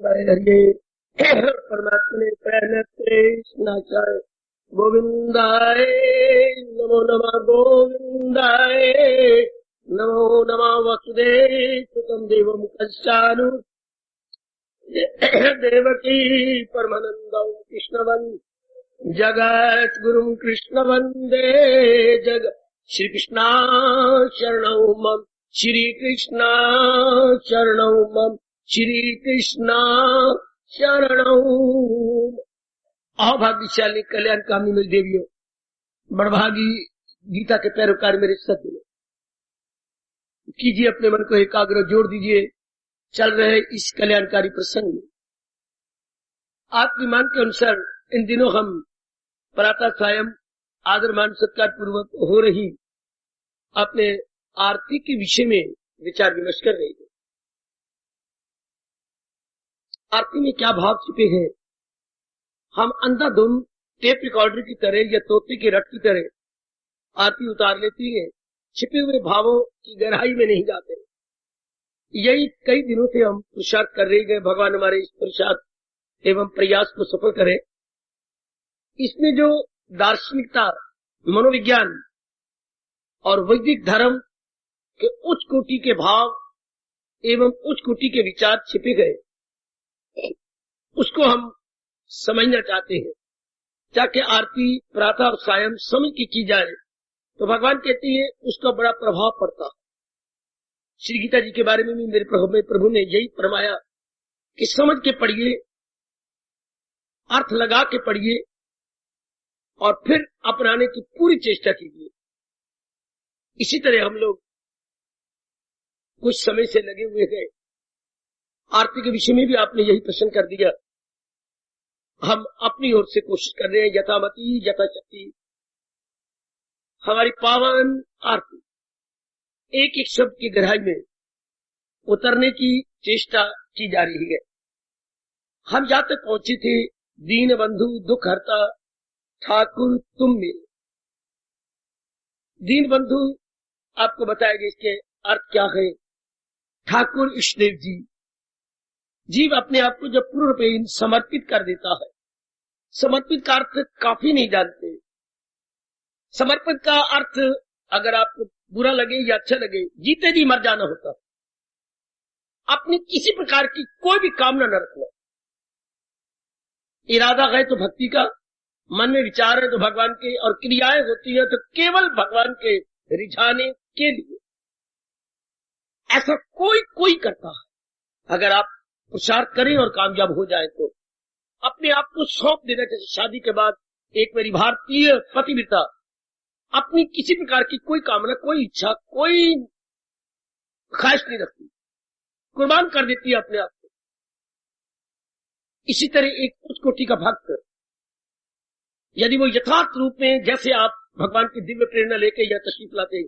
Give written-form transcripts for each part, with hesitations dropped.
हरे परमात्मा ने प्रणते नाचाय गोविंदाय नमो नमः गोविंदाय नमो नमः वसुदेव सुतम देवम कश्चानु देवकी परमानंदं कृष्णवन् जगत गुरुं कृष्ण वंदे जग श्री कृष्णा शरणौ मम श्री कृष्णा शरणौ मम श्री कृष्णा शरणौ। अभाग्यशाली कल्याणकामी मेरी देवियों, बड़भागी गीता के पैरोकार मेरे सज्जनों, कीजिए अपने मन को एकाग्र, जोड़ दीजिए चल रहे इस कल्याणकारी प्रसंग में। आपकी मान के अनुसार इन दिनों हम प्रातः सायं आदर मान सत्कार पूर्वक हो रही अपने आरती के विषय में विचार विमर्श कर रहे थे। आरती में क्या भाव छिपे हैं, हम अंधाधुंध टेप रिकॉर्डर की तरह या तोते के रट की तरह आरती उतार लेती है, छिपे हुए भावों की गहराई में नहीं जाते। यही कई दिनों से हम पुरुषार्थ कर रहे गए, भगवान हमारे इस पुरुषार्थ एवं प्रयास को सफल करें। इसमें जो दार्शनिकता, मनोविज्ञान और वैदिक धर्म के उच्च कोटि के भाव एवं उच्च कोटि के विचार छिपे गए, उसको हम समझना चाहते हैं, ताकि आरती प्रातः और सायं समझ की जाए तो भगवान कहते हैं उसका बड़ा प्रभाव पड़ता। श्री गीता जी के बारे में भी मेरे प्रभु ने यही फरमाया कि समझ के पढ़िए, अर्थ लगा के पढ़िए और फिर अपनाने की पूरी चेष्टा कीजिए। इसी तरह हम लोग कुछ समय से लगे हुए हैं। आरती के विषय में भी आपने यही प्रश्न कर दिया। हम अपनी ओर से कोशिश कर रहे हैं, यथामति यथाशक्ति हमारी पावन आरती एक एक शब्द की गहराई में उतरने की चेष्टा की जा रही है। हम जहां तक पहुंचे थे, दीन बंधु दुख हरता ठाकुर तुम मेरे। दीन बंधु आपको बताएंगे इसके अर्थ क्या है। ठाकुर इष्टदेव जी, जीव अपने आप को जब पूर्ण रूप से समर्पित कर देता है, समर्पित का अर्थ काफी नहीं जानते। समर्पित का अर्थ अगर आपको बुरा लगे या अच्छा लगे, जीते जी मर जाना होता है। अपनी किसी प्रकार की कोई भी कामना न रखना। इरादा है तो भक्ति का, मन में विचार है तो भगवान के, और क्रियाएं होती है तो केवल भगवान के रिझाने के लिए। ऐसा कोई करता है। अगर आप पुरुषार्थ करें और कामयाब हो जाए तो अपने आप को सौंप देना। जैसे शादी के बाद एक मेरी भारतीय पतिव्रता अपनी किसी प्रकार की कोई कामना, कोई इच्छा, कोई ख्वाहिश नहीं रखती, कुर्बान कर देती है अपने आप को। इसी तरह एक उच्च कोटि का भक्त यदि वो यथार्थ रूप में, जैसे आप भगवान की दिव्य प्रेरणा लेके या तशरीफ लाते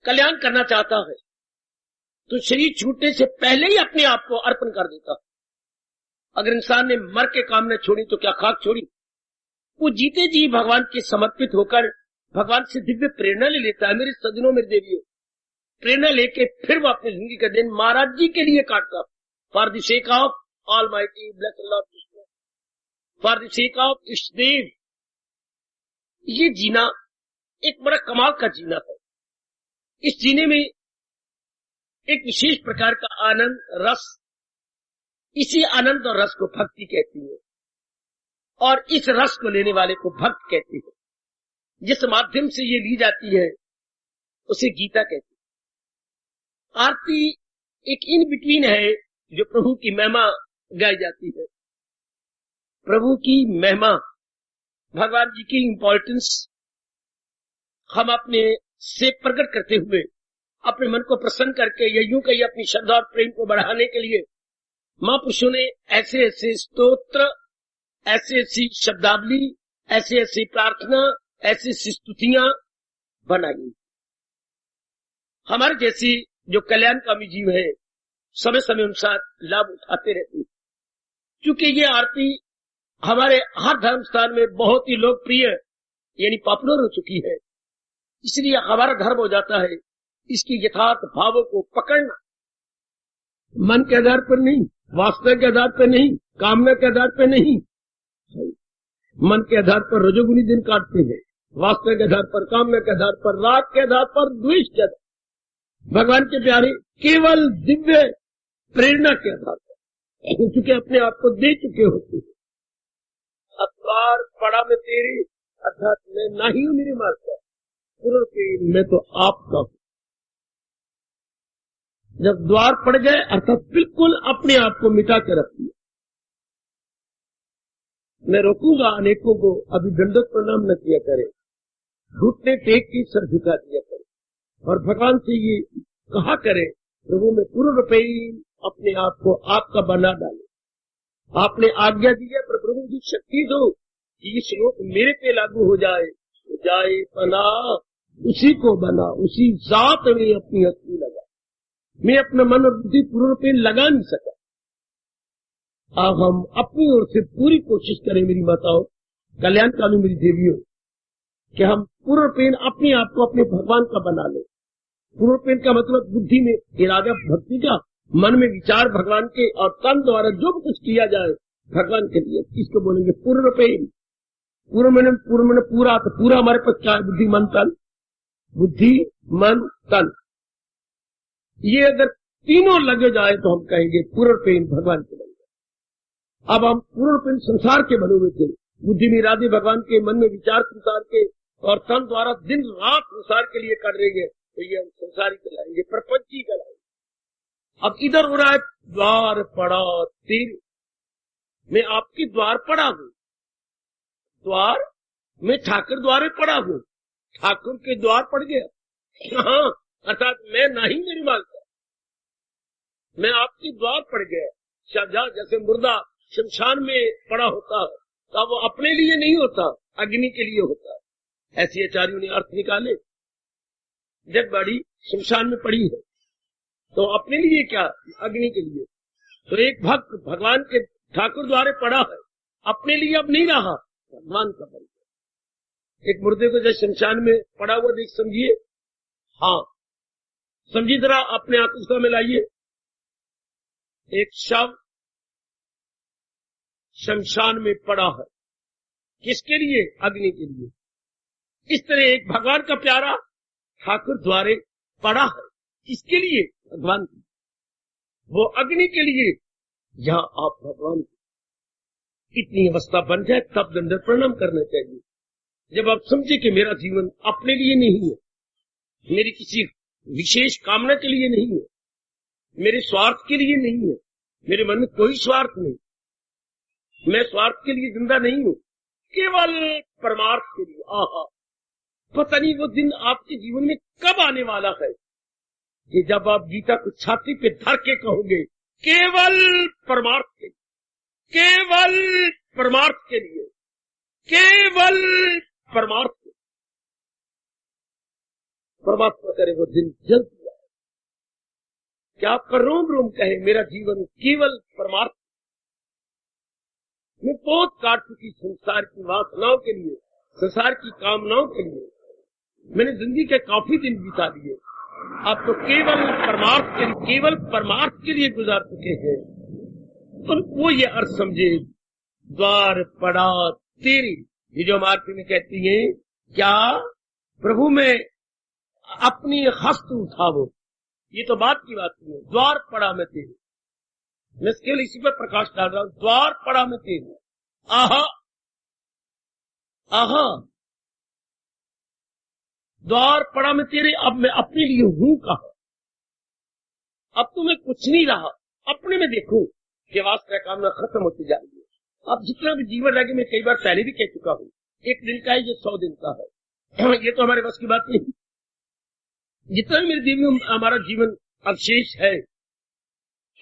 कल्याण करना चाहता है, तो शरीर छूटने से पहले ही अपने आप को अर्पण कर देता। अगर इंसान ने मर के कामना छोड़ी तो क्या खाक छोड़ी? वो जीते जी भगवान के समर्पित होकर भगवान से दिव्य प्रेरणा ले लेता है। मेरे सज्जनों, मेरे देवियों, प्रेरणा लेके फिर वो अपनी जिंदगी का दिन महाराज जी के लिए काटता। For the sake of almighty blessed lord Krishna, for the sake of इष्टदेव। ये जीना एक बड़ा कमाल का जीना है। इस जीने में एक विशेष प्रकार का आनंद, रस, इसी आनंद और रस को भक्ति कहती है, और इस रस को लेने वाले को भक्त कहती है। जिस माध्यम से ये ली जाती है उसे गीता कहती है। आरती एक इन बिटवीन है जो प्रभु की महिमा गाई जाती है। प्रभु की महिमा, भगवान जी की इंपॉर्टेंस हम अपने से प्रकट करते हुए अपने मन को प्रसन्न करके, या यूं कहिए अपनी श्रद्धा और प्रेम को बढ़ाने के लिए महापुरुषों ने ऐसे ऐसे स्तोत्र, ऐसी ऐसी शब्दावली, ऐसी ऐसी प्रार्थना, ऐसी ऐसी स्तुतियां बनाई। हमारे जैसी जो कल्याणकामी जीव है समय समय अनुसार लाभ उठाते रहते हैं। क्योंकि ये आरती हमारे हर धर्म स्थान में बहुत ही लोकप्रिय यानी पॉपुलर हो चुकी है, इसलिए हमारा धर्म हो जाता है इसकी यथार्थ भावों को पकड़ना, मन के आधार पर नहीं, वासना के आधार पर नहीं, कामना के आधार पर नहीं। मन के आधार पर रजोगुनी दिन काटते हैं, वासना के आधार पर, कामना के आधार पर, राग के आधार पर, द्वेष के आधार। भगवान के प्यारे केवल दिव्य प्रेरणा के आधार पर, क्योंकि अपने आप को दे चुके होते हैं। द्वार पड़ा में तेरे, अर्थात मैं नहीं हूं मेरे मार्ग का, मैं तो आपका हूं। जब द्वार पड़ गए अर्थात बिल्कुल अपने आप को मिटा के रख दिया। मैं रोकूंगा अनेकों को, अभी दंडवत प्रणाम न किया करे, घुटने टेक के सर झुका दिया करे और भगवान से ये कहा करे, प्रभु मैं पूर्ण रूपे अपने आप को आपका बना डाले। आपने आज्ञा दी है, पर प्रभु जी शक्ति दो कि ये श्लोक मेरे पे लागू हो जाए। पना उसी को बना, उसी जात में अपनी हस्ती लगा। मैं अपना मन और बुद्धि पूर्ण रूपे लगा नहीं सका। अब हम अपनी ओर से पूरी कोशिश करें, मेरी माताओं, कल्याणकामी मेरी देवियों, कि हम पूर्ण रूपेण अपने आप को अपने भगवान का बना लें। पूर्ण रूपेण का मतलब बुद्धि में इरादा भक्ति का, मन में विचार भगवान के, और तन द्वारा जो भी कुछ किया जाए भगवान के लिए, इसको बोलेंगे पूर्ण रूपेण। पूर्ण मैंने पूरा, तो पूरा हमारे पास क्या है? बुद्धि मन तन, बुद्धि मन तन, ये अगर तीनों लगे जाए तो हम कहेंगे पूर्ण रूपेण भगवान के बन गए। अब हम पूर्ण रूपेण संसार के बने हुए थे, बुद्धि में इरादे भगवान के, मन में विचार संसार के, और तन द्वारा दिन रात संसार के लिए कर रहे हैं, तो ये हम संसारी कहलाएंगे, प्रपंची कहलाएंगे। अब इधर हो रहा है द्वार पड़ा तेरे, मैं आपकी द्वार पड़ा हूं। द्वार, मैं ठाकुर द्वारे पड़ा हूं, ठाकुर के द्वार पड़ गया। हाँ, अर्थात मैं नहीं मेरी मालका, मैं आपकी द्वार पड़ गया। शाहजहां जैसे मुर्दा शमशान में पड़ा होता है, तो वो अपने लिए नहीं होता, अग्नि के लिए होता है। ऐसे आचार्यों ने अर्थ निकाले। जब बड़ी शमशान में पड़ी है तो अपने लिए क्या, अग्नि के लिए। तो एक भक्त भगवान के ठाकुर द्वारे पड़ा है, अपने लिए अब नहीं रहा, भगवान का बन गया। एक मुर्दे को जब शमशान में पड़ा हुआ देख समझिए, हाँ समझिए जरा, अपने आत्मा में लाइए। एक शव शमशान में पड़ा है, किसके लिए? अग्नि के लिए। इस तरह एक भगवान का प्यारा ठाकुर द्वारे पड़ा है, किसके लिए? भगवान के। वो अग्नि के लिए। यहां आप भगवान की इतनी अवस्था बन जाए तब दंडवत प्रणाम करना चाहिए। जब आप समझे कि मेरा जीवन अपने लिए नहीं है, मेरी किसी विशेष कामना के लिए नहीं है, मेरे स्वार्थ के लिए नहीं है, मेरे मन में कोई स्वार्थ नहीं, मैं स्वार्थ के लिए जिंदा नहीं हूं, केवल परमार्थ के लिए। आहा, पता नहीं वो दिन आपके जीवन में कब आने वाला है कि जब आप गीता को छाती पे धर के कहोगे, केवल परमार्थ के लिए, केवल परमार्थ के लिए, केवल परमार्थ के। परमात्मा करे वो दिन जल्द आए कि आपका रोम रोम कहे, मेरा जीवन केवल परमार्थ। मैं बहुत काट चुकी संसार की वासनाओं के लिए, संसार की कामनाओं के लिए। मैंने जिंदगी के काफी दिन बिता दिए, आप तो केवल परमार्थ के लिए, केवल परमार्थ के लिए गुजार चुके हैं। तो वो ये अर्थ समझे, द्वार पड़ा तेरी। ये जो मार्ग में कहती है, क्या प्रभु में अपनी हस्त उठावो, ये तो बात की बात नहीं है। द्वार पड़ा मैं तेरी, मैं केवल इसी पर प्रकाश डाल रहा हूं। द्वार पड़ा मैं तेरी, आहा आहा, द्वार पड़ा मैं तेरे, अब मैं अपने लिए हूं कहा। अब तो मैं कुछ नहीं रहा, अपने में देखूं कि वासना कामना खत्म होती जा रही है। अब जितना भी जीवन रह गया, मैं कई बार पहले भी कह चुका हूं, एक दिन का है, ये 100 दिन का है। ये तो हमारे बस की बात नहीं। जितना भी मेरे जीवन में हमारा जीवन अवशेष है,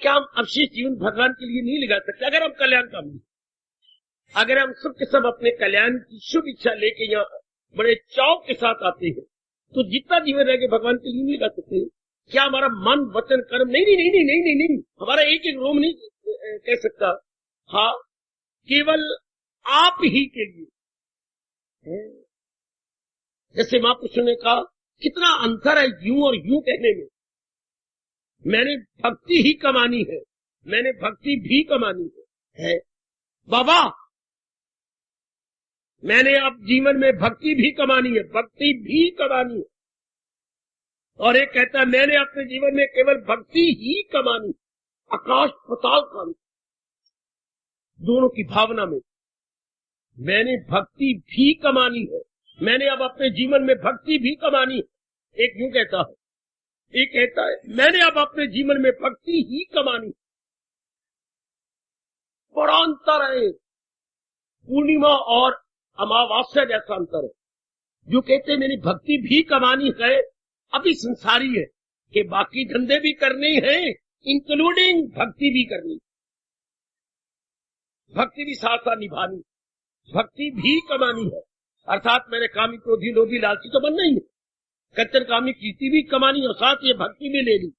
क्या हम अवशेष जीवन भगवान के लिए नहीं लगा सकते? अगर हम कल्याण कामी, अगर हम सब के सब अपने कल्याण की शुभ इच्छा लेके यहाँ बड़े चाव के साथ आते हैं, तो जितना जीवन रह गया भगवान के लिए नहीं लगा सकते। क्या हमारा मन वचन कर्म नहीं नहीं नहीं नहीं नहीं नहीं, नहीं। हमारा एक एक रोम नहीं कह सकता, हाँ केवल आप ही के लिए। जैसे महापुरुषों ने कहा, कितना अंतर है यूं और यूं कहने में। मैंने भक्ति ही कमानी है, मैंने भक्ति भी कमानी है बाबा, मैंने अब जीवन में भक्ति भी कमानी है, भक्ति भी कमानी है। और एक कहता है मैंने अपने जीवन में केवल भक्ति ही कमानी, आकाश पताल का दोनों की भावना में मैंने भक्ति भी कमानी है, मैंने अब अपने जीवन में भक्ति भी कमानी है। एक यूं कहता है, एक कहता है मैंने अब अपने जीवन में भक्ति ही कमानी। बड़ा अंतर है, पूर्णिमा और अमावस्या जैसा अंतर है। जो कहते हैं मैंने भक्ति भी कमानी है, अभी संसारी है कि बाकी धंधे भी करने हैं, इंक्लूडिंग भक्ति भी करनी, भक्ति भी साथ साथ निभानी, भक्ति भी कमानी है। अर्थात मैंने कामी क्रोधी लोभी लालची तो बनना ही है, कच्चर कामी कीर्ति भी कमानी और साथ ये भक्ति भी ले ली।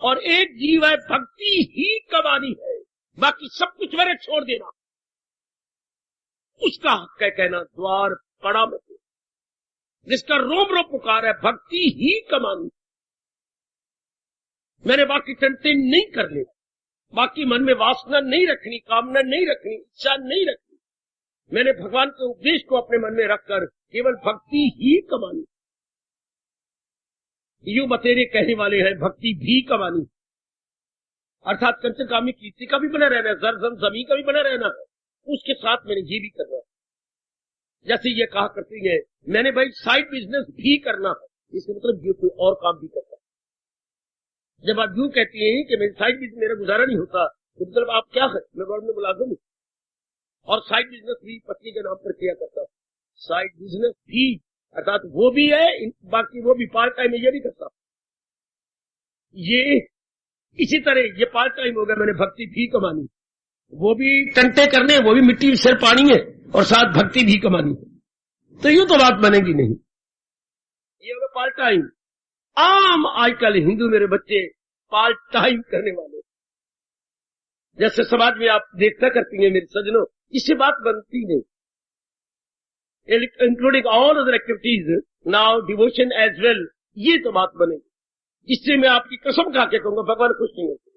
और एक जीव है भक्ति ही कमानी है, बाकी सब कुछ मेरे छोड़ देना, उसका हक है कहना द्वार पड़ा मत, जिसका रोम रोम पुकार है भक्ति ही कमानी। मैंने बाकी टंटे नहीं करने, बाकी मन में वासना नहीं रखनी, कामना नहीं रखनी, इच्छा नहीं रखनी। मैंने भगवान के उपदेश को अपने मन में रखकर केवल भक्ति ही कमानी। यूं बतेरे कहने वाले हैं भक्ति भी कमानी, अर्थात कंचन कामी कीर्ति का भी बना रहना है, जर जमी का भी बना रहना है, उसके साथ मैंने ये भी करना है। जैसे ये कहा करती है मैंने भाई साइड बिजनेस भी करना है, इसका मतलब ये कोई और काम भी करता है। जब आप यूं कहती हैं कि मेरी साइड बिजनेस मेरा गुजारा नहीं होता, तो मतलब आप क्या है, मैं गवर्नमेंट में मुलाजिम हूं और साइड बिजनेस भी पत्नी के नाम पर किया करता है। साइड बिजनेस भी अर्थात वो भी है, बाकी वो भी पार्ट टाइम ये भी करता। ये इसी तरह ये पार्ट टाइम हो गया, मैंने भक्ति भी कमानी, वो भी टंटे करने, वो भी मिट्टी सिर पानी है और साथ भक्ति भी कमानी है। तो यूं तो बात बनेगी नहीं, ये होगा पार्ट टाइम। आम आजकल हिंदू मेरे बच्चे पार्ट टाइम करने वाले, जैसे समाज में आप देखता करती हैं मेरे सजनों, इससे बात बनती नहीं। Including all other activities, now devotion as well, ये तो बात बनेगी। इससे मैं आपकी कसम खा के कहूंगा भगवान खुश नहीं होते।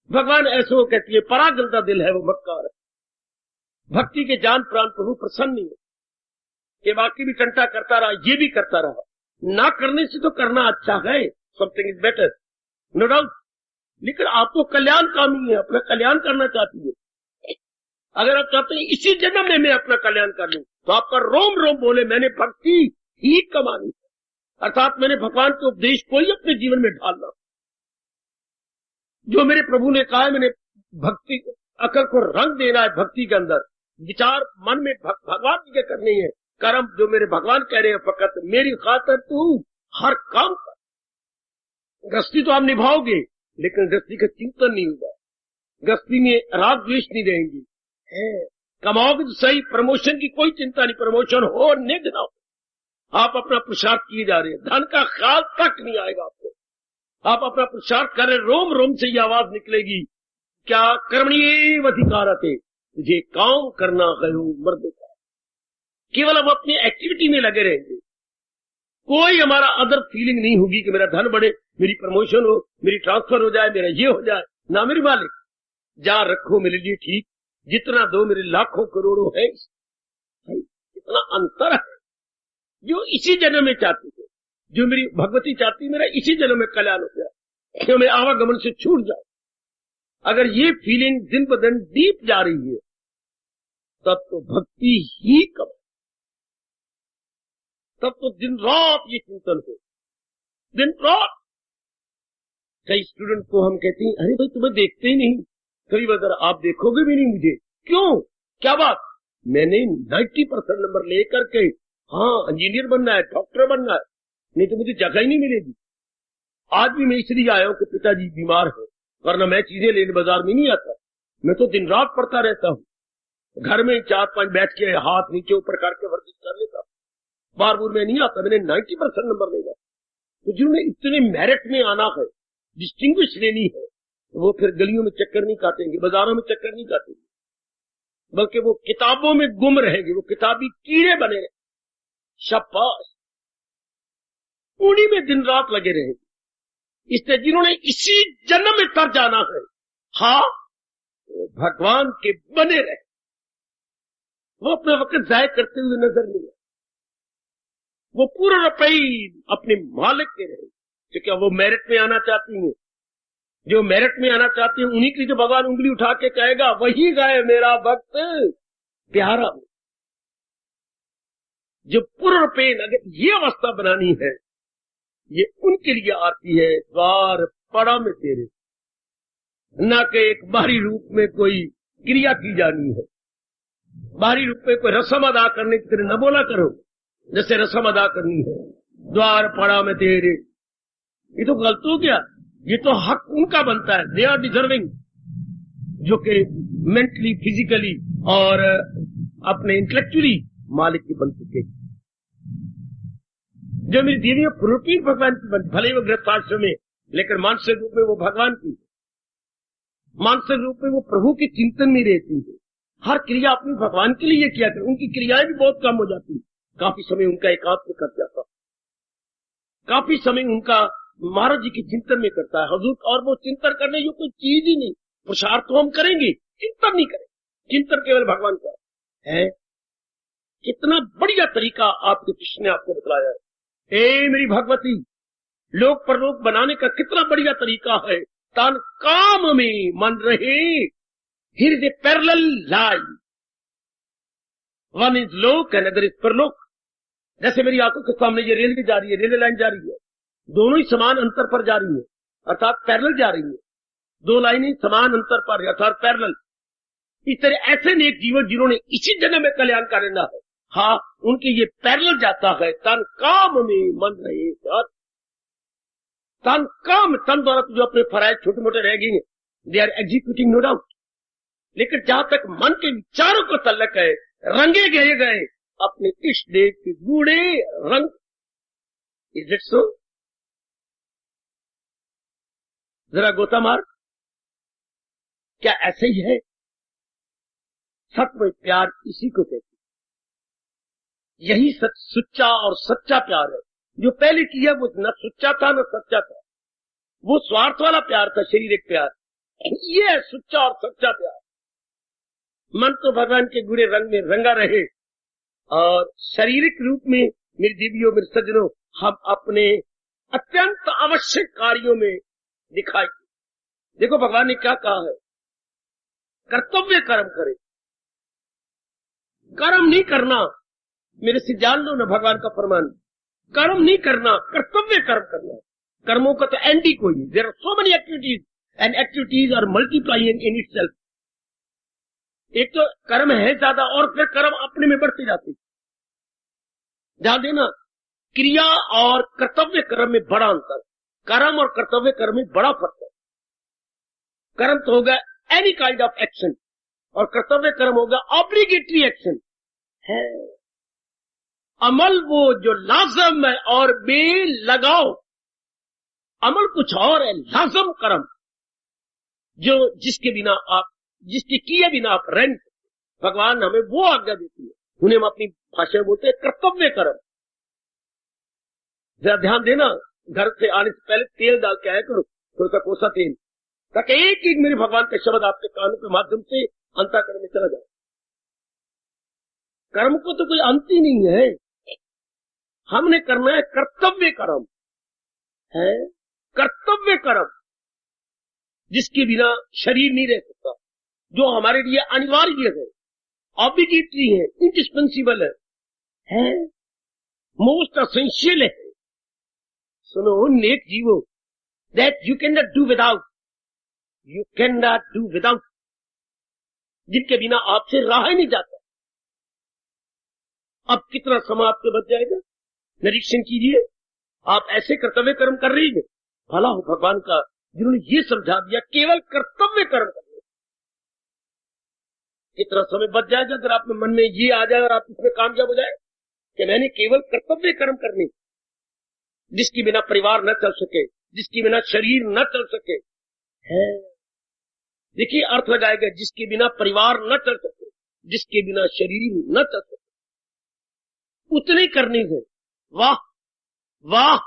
भगवान ऐसे वो कहती है परागलता दिल है वो मक्कार है, भक्ति के जान प्राण प्रभु प्रसन्न नहीं है कि बाकी भी टंटा करता रहा, ये भी करता रहा। ना करने से तो करना अच्छा है, something is better, no doubt. लेकिन आप तो कल्याण कामी है, अपना कल्याण करना चाहती है। अगर आप चाहते हैं इसी जन्म में मैं अपना कल्याण कर लूं, तो आपका रोम रोम बोले मैंने भक्ति ही कमानी, अर्थात मैंने भगवान के उपदेश को ही अपने जीवन में ढालना। जो मेरे प्रभु ने कहा है, मैंने भक्ति अकल को रंग देना है, भक्ति के अंदर विचार मन में भगवान जी के करने हैं, कर्म जो मेरे भगवान कह रहे हैं, फकत मेरी खातर तू हर काम कर। गृहस्थी तो आप निभाओगे, लेकिन गृहस्थी का चिंतन नहीं होगा, गृहस्थी में राग द्वेष नहीं रहेंगी, कमाओगे तो सही, प्रमोशन की कोई चिंता नहीं, प्रमोशन हो निध ना हो, आप अपना पुरुषार्थ किए जा रहे हैं, धन का ख्याल तक नहीं आएगा आपको। आप अपना पुरुषार्थ कर रहे, रोम रोम से ये आवाज निकलेगी, क्या कर्मण्येव अधिकारते, तुझे काम करना है मर्द का। केवल हम अपनी एक्टिविटी में लगे रहेंगे, कोई हमारा अदर फीलिंग नहीं होगी कि मेरा धन बढ़े, मेरी प्रमोशन हो, मेरी ट्रांसफर हो जाए, मेरा ये हो जाए। ना मेरे मालिक, जहां रखो मेरे लिए ठीक, जितना दो मेरे लाखों करोड़ों है। इतना अंतर है। जो इसी जन्म में चाहती है, जो मेरी भगवती चाहती, मेरा इसी जन्म में कल्याण हो जाए, जो मैं आवागमन से छूट जाए। अगर ये फीलिंग दिन ब दिन डीप जा रही है, तब तो भक्ति ही कम, तब तो दिन रात ये चिंतन हो, दिन रात। कई स्टूडेंट को हम कहते हैं, अरे भाई तुम्हें देखते ही नहीं, कभी अगर आप देखोगे भी नहीं मुझे, क्यों, क्या बात? मैंने 90% नंबर लेकर के, हाँ इंजीनियर बनना है, डॉक्टर बनना है, नहीं तो मुझे जगह ही नहीं मिलेगी। आज भी मैं इसलिए आया हूं कि पिताजी बीमार है, वरना मैं चीजें लेने बाजार में नहीं आता। मैं तो दिन रात पढ़ता रहता हूँ, घर में 4-5 बैठ के हाथ नीचे ऊपर करके वर्जिश कर लेता, बार बार में नहीं आता। मैंने 90% नंबर लेगा। तो जिन्होंने इतने मेरिट में आना है, डिस्टिंग्विश लेनी है, वो फिर गलियों में चक्कर नहीं काटेंगे, बाजारों में चक्कर नहीं काटेंगे, बल्कि वो किताबों में गुम रहेंगे, वो किताबी कीड़े बने रहे। शाबाश, उन्हीं में दिन रात लगे रहेंगे। इसलिए जिन्होंने इसी जन्म में तर जाना है, हाँ, वो भगवान के बने रहे, वो अपना वक्त जाय करते हुए नजर नहीं आए, वो पूरा रुपये अपने मालिक के रहे। तो क्या वो मेरिट में आना चाहती हैं? जो मेरिट में आना चाहते हैं उन्हीं के लिए जो भगवान उंगली उठा के कहेगा वही गाए मेरा भक्त प्यारा हो। जो पूर्ण पेन, अगर ये अवस्था बनानी है, ये उनके लिए आती है द्वार पड़ा में तेरे, न कि एक बाहरी रूप में कोई क्रिया की जानी है। बाहरी रूप में कोई रस्म अदा करने की तरह न बोला करो, जैसे रस्म अदा करनी है द्वार पड़ा में तेरे। ये तो गलत हो गया, ये तो हक उनका बनता है, दे आर डिजर्विंग, जो कि मेंटली, फिजिकली और अपने इंटेलेक्चुअली मालिक की बन चुके। जो मेरी देवियां पूर्णपीर भगवान की बन, भले वो गृहस्थाश्रम में, लेकिन मानसिक रूप में वो भगवान की, मानसिक रूप में वो प्रभु के चिंतन में रहती है। हर क्रिया अपनी भगवान के लिए किया कर, उनकी क्रियाएं भी बहुत कम हो जाती, काफी समय उनका एकांत में कट जाता, काफी समय उनका महाराज जी के चिंतन में करता है हजूर। और वो चिंतन करने जो कोई चीज ही नहीं, पुरुषार्थ तो हम करेंगे, चिंतन नहीं करेंगे, चिंतन केवल भगवान का है। कितना बढ़िया तरीका आपके कृष्ण ने आपको बतलाया है। ए मेरी भगवती, लोक परलोक बनाने का कितना बढ़िया तरीका है। तन काम में मन रहे, here is a parallel line, one is लोक एंड अदर इज परलोक। जैसे मेरी आंखों के सामने ये रेलवे जा रही है, रेलवे लाइन जा रही है, दोनों ही समान अंतर पर जा रही है, अर्थात पैरेलल जा रही है। दो लाइनें समान अंतर पर है, अर्थात पैरेलल। इस तरह ऐसे नेक जीवन जिन्होंने इसी जन्म में कल्याण का लेना है, हाँ, उनके ये पैरेलल जाता है। तन काम में मन रहे, तन काम, तन द्वारा तो जो अपने फराइज छोटे मोटे रह गए, they are executing no doubt, लेकिन जहां तक मन के विचारों को तल्लक है, रंगे गए अपने इष्ट देव के गूढ़े रंग। Is it so? जरा गोता मार, क्या ऐसे ही है? सत्य प्यार इसी को कहते, यही सच्चा और सच्चा प्यार है। जो पहले किया वो न सच्चा था न सच्चा था, वो स्वार्थ वाला प्यार था, शारीरिक प्यार। ये है सच्चा और सच्चा प्यार। मन तो भगवान के गुरे रंग में रंगा रहे, और शारीरिक रूप में मेरी देवियों, मेरे सज्जनों, हम अपने अत्यंत आवश्यक कार्यों में दिखाई। देखो भगवान ने क्या कहा है, कर्तव्य कर्म करे, कर्म नहीं करना। मेरे से जान लो ना भगवान का फरमान, कर्म नहीं करना, कर्तव्य कर्म करना। कर्मों का तो एंड ही कोई नहीं। There are so many activities and activities are multiplying in itself. एक तो कर्म है ज्यादा, और फिर कर्म अपने में बढ़ते जाते। ध्यान देना, क्रिया और कर्तव्य कर्म में बड़ा अंतर, कर्म और कर्तव्य कर्म में बड़ा फर्क है। कर्म तो होगा एनी काइंड ऑफ एक्शन, और कर्तव्य कर्म होगा ऑब्लिगेटरी एक्शन है। अमल वो जो लाजम है और बेलगाओ, अमल कुछ और है, लाजम कर्म जो जिसके बिना आप, जिसके किए बिना आप रह नहीं सकते। भगवान हमें वो आज्ञा देती है, उन्हें हम अपनी भाषा में बोलते हैं कर्तव्य कर्म। जरा ध्यान देना, घर से आने से पहले तेल डाल के आया करो, थोड़ा सा कोसा तेल, ताकि एक एक मेरे भगवान का शब्द आपके कानों के माध्यम से अंतःकरण में चला जाए। कर्म को तो कोई अंत ही नहीं है, हमने करना है कर्तव्य कर्म है। कर्तव्य कर्म जिसके बिना शरीर नहीं रह सकता, जो हमारे लिए अनिवार्य है, ऑब्लिगेटरी है, इंडिस्पेंसिबल है, मोस्ट एसेंशियल है। सुनो नेक जीवो, that you can not do without, you can not do without, जिनके बिना आपसे रहा ही नहीं जाता। अब कितना समय आपके बच जाएगा, निरीक्षण कीजिए। आप ऐसे कर्तव्य कर्म कर रही है, भला हो भगवान का जिन्होंने ये समझा दिया केवल कर्तव्य कर्म करने। कितना समय बच जाएगा अगर आप में मन में ये आ जाए और आप इसमें कामयाब हो जाए कि मैंने केवल कर्तव्य कर्म करने, जिसके बिना परिवार न चल सके, जिसके बिना शरीर न चल सके है। देखिए अर्थ लगाएगा, जिसके बिना परिवार न चल सके, जिसके बिना शरीर न चल सके, उतने करने हैं। वाह वाह,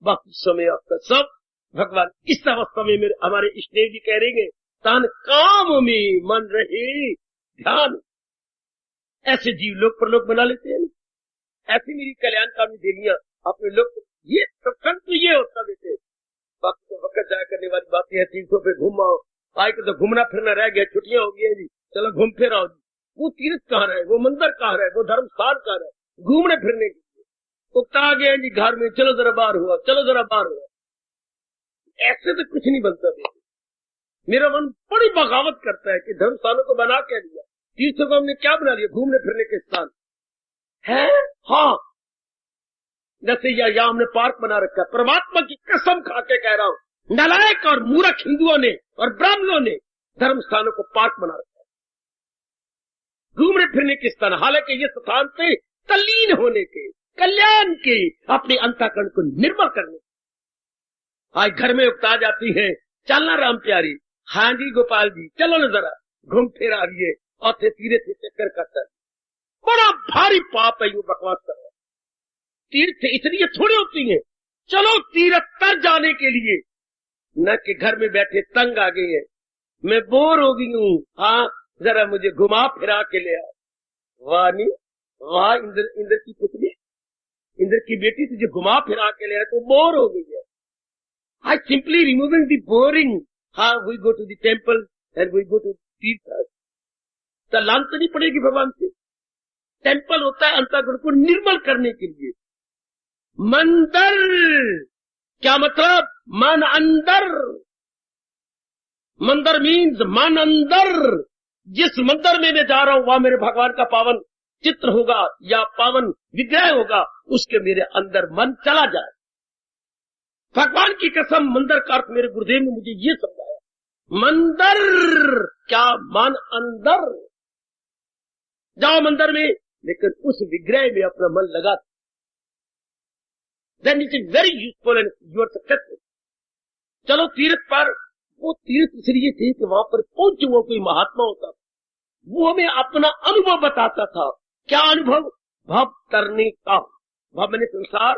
बाकी समय आपका सब भगवान इस अवस्था में मेरे हमारे इष्टदेव जी कह रहे हैं, तन काम में मन रहे ध्यान। ऐसे जीव लोग परलोक बना लेते हैं। ऐसी मेरी कल्याणकामी देवियां अपने लोग, ये सत्संग तो ये होता देते, वक्त तो वक्त जाया करने वाली बातें हैं। तीर्थों पे घूम आओ, आए तो घूमना फिरना रह गया, छुट्टियां हो गई जी, चलो घूम फिर आओ जी। वो तीर्थ कहाँ रहे, वो मंदिर कहाँ रहे, वो धर्म स्थान कहाँ रहे, घूमने फिरने के लिए उकता आ गया जी घर में, चलो जरा बाहर हुआ, चलो जरा बाहर हुआ। ऐसे तो कुछ नहीं बनता। मेरा मन बड़ी बगावत करता है कि धर्म स्थानों को बना क्या दिया, तीर्थों को हमने क्या बना दिया, घूमने फिरने के स्थान है। हाँ, जैसे यहाँ हमने पार्क बना रखा है। परमात्मा की कसम खा के कह रहा हूँ, नालायक और मूर्ख हिंदुओं ने और ब्राह्मणों ने धर्म स्थानों को पार्क बना रखा है, घूमने फिरने के स्थान। हालांकि ये स्थान थे तल्लीन होने के, कल्याण के, अपने अंतःकरण को निर्मल करने। आज घर में उकता जाती है, चलना राम प्यारी, हाँ जी गोपाल जी चलो न जरा घूम फिर आइए, और धीरे धीरे चक्कर करता है। बड़ा भारी पाप है, ये बकवास कर रहा है। तीर्थ इसलिए थोड़ी होती है, चलो तीर्थ तर जाने के लिए, न कि घर में बैठे तंग आ गए हैं, मैं बोर हो गई हूँ, हाँ जरा मुझे घुमा फिरा के ले आओ। वाह नहीं वाह, इंद्र की पुतली, इंद्र की बेटी तुझे घुमा फिरा के ले आए तो बोर हो गई है। I simply removing the boring, हाँ we go to the temple and we go to तीर्थ। तो लान तो नहीं पड़ेगी भगवान से। टेम्पल होता है अंतःकरण को निर्मल करने के लिए। मंदिर क्या मतलब, मन अंदर। मंदिर मीन्स मन अंदर। जिस मंदिर में मैं जा रहा हूं वहां मेरे भगवान का पावन चित्र होगा या पावन विग्रह होगा, उसके मेरे अंदर मन चला जाए। भगवान की कसम, मंदिर का अर्थ मेरे गुरुदेव ने मुझे ये समझाया। मंदिर क्या, मन अंदर। जाओ मंदिर में, लेकिन उस विग्रह में अपना मन लगा, then it is very useful and you are successful. चलो तीर्थ पर, वो तीर्थ इसलिए थे कि वहां पर पहुंचे हुआ कोई महात्मा होता, वो हमें अपना अनुभव बताता था। क्या अनुभव, भाव तरने का, भाव मैंने संसार,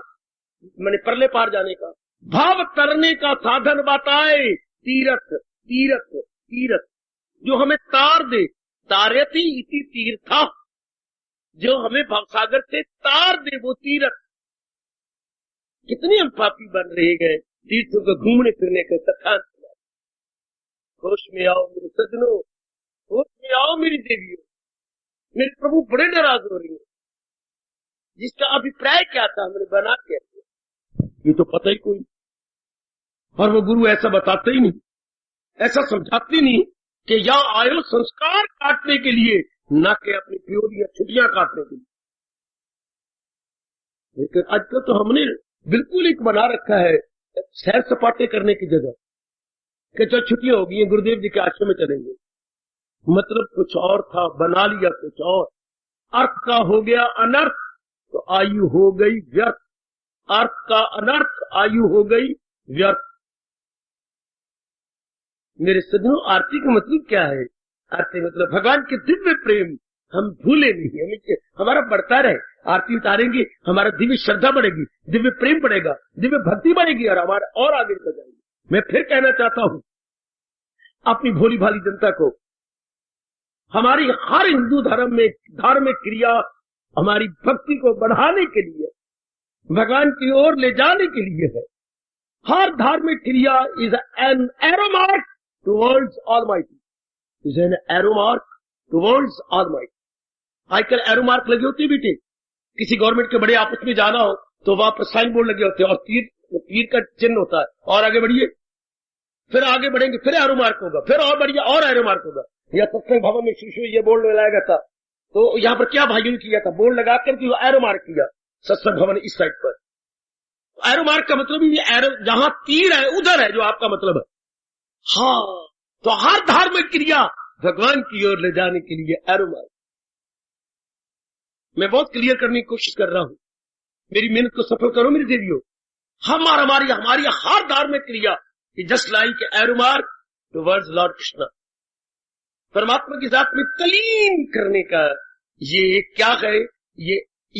मैंने परले पार जाने का, भाव तरने का साधन बताए। तीर्थ तीर्थ तीर्थ जो हमें तार दे, तारयति इति तीर्था, जो हमें भवसागर से तार दे वो तीर्थ। कितने हम पापी बन रहे गए तीर्थों को घूमने फिरने के सखान। होश में आओ मेरे सजनों, होश में आओ मेरी देवियों। मेरे प्रभु बड़े नाराज हो रही है। जिसका अभिप्राय क्या था हमने बना के, ये तो पता ही कोई, और वो गुरु ऐसा बताते ही नहीं, ऐसा समझाते नहीं कि यहाँ आयो संस्कार काटने के लिए, न कि अपनी प्योर या छुट्टियां काटने के लिए। लेकिन आजकल तो हमने बिल्कुल एक बना रखा है सैर सपाटे करने की जगह, कि जो छुट्टियां होगी गुरुदेव जी के आश्रम में चलेंगे। मतलब कुछ और था, बना लिया कुछ और। अर्थ का हो गया अनर्थ तो आयु हो गई व्यर्थ, अर्थ का अनर्थ आयु हो गई व्यर्थ। मेरे सज्जनों, आरती का मतलब क्या है? आरती मतलब भगवान के दिव्य प्रेम हम भूले नहीं, हमें हमारा बढ़ता रहे। आरती उतारेंगे, हमारा दिव्य श्रद्धा बढ़ेगी, दिव्य प्रेम बढ़ेगा, दिव्य भक्ति बढ़ेगी, और हमारा और आगे निकल जाएंगे। मैं फिर कहना चाहता हूं अपनी भोली भाली जनता को, हमारी हर हिंदू धर्म में धार्मिक क्रिया हमारी भक्ति को बढ़ाने के लिए, भगवान की ओर ले जाने के लिए है। हर धार्मिक क्रिया is an arrow mark towards almighty, is an arrow mark towards almighty. आजकल एरो मार्क लगे होते बेटे, किसी गवर्नमेंट के बड़े आपस में जाना हो तो वहां पर साइन बोर्ड लगे होते हैं, और तीर का चिन्ह होता है, और आगे बढ़िए, फिर आगे बढ़ेंगे, फिर एरो मार्क होगा, फिर और बढ़िए और एरो मार्क होगा। या सत्संग भवन में शुरू ये बोर्ड लगाया गया था, तो यहाँ पर क्या भाइयों ने किया था, बोर्ड लगा करके एरो मार्क किया सत्संग भवन इस साइड पर। एरो मार्क का मतलब ये एरो जहां तीर है उधर है, जो आपका मतलब है। हाँ, तो हर धार्मिक क्रिया भगवान की ओर ले जाने के लिए एरो मार्क। मैं बहुत क्लियर करने की कोशिश कर रहा हूं, मेरी मेहनत को सफल करो मेरी देवियों। हमारी हर धार्मिक क्रिया just like arrow mark towards Lord Krishna, परमात्मा की जात में तलीन करने का ये क्या है, ये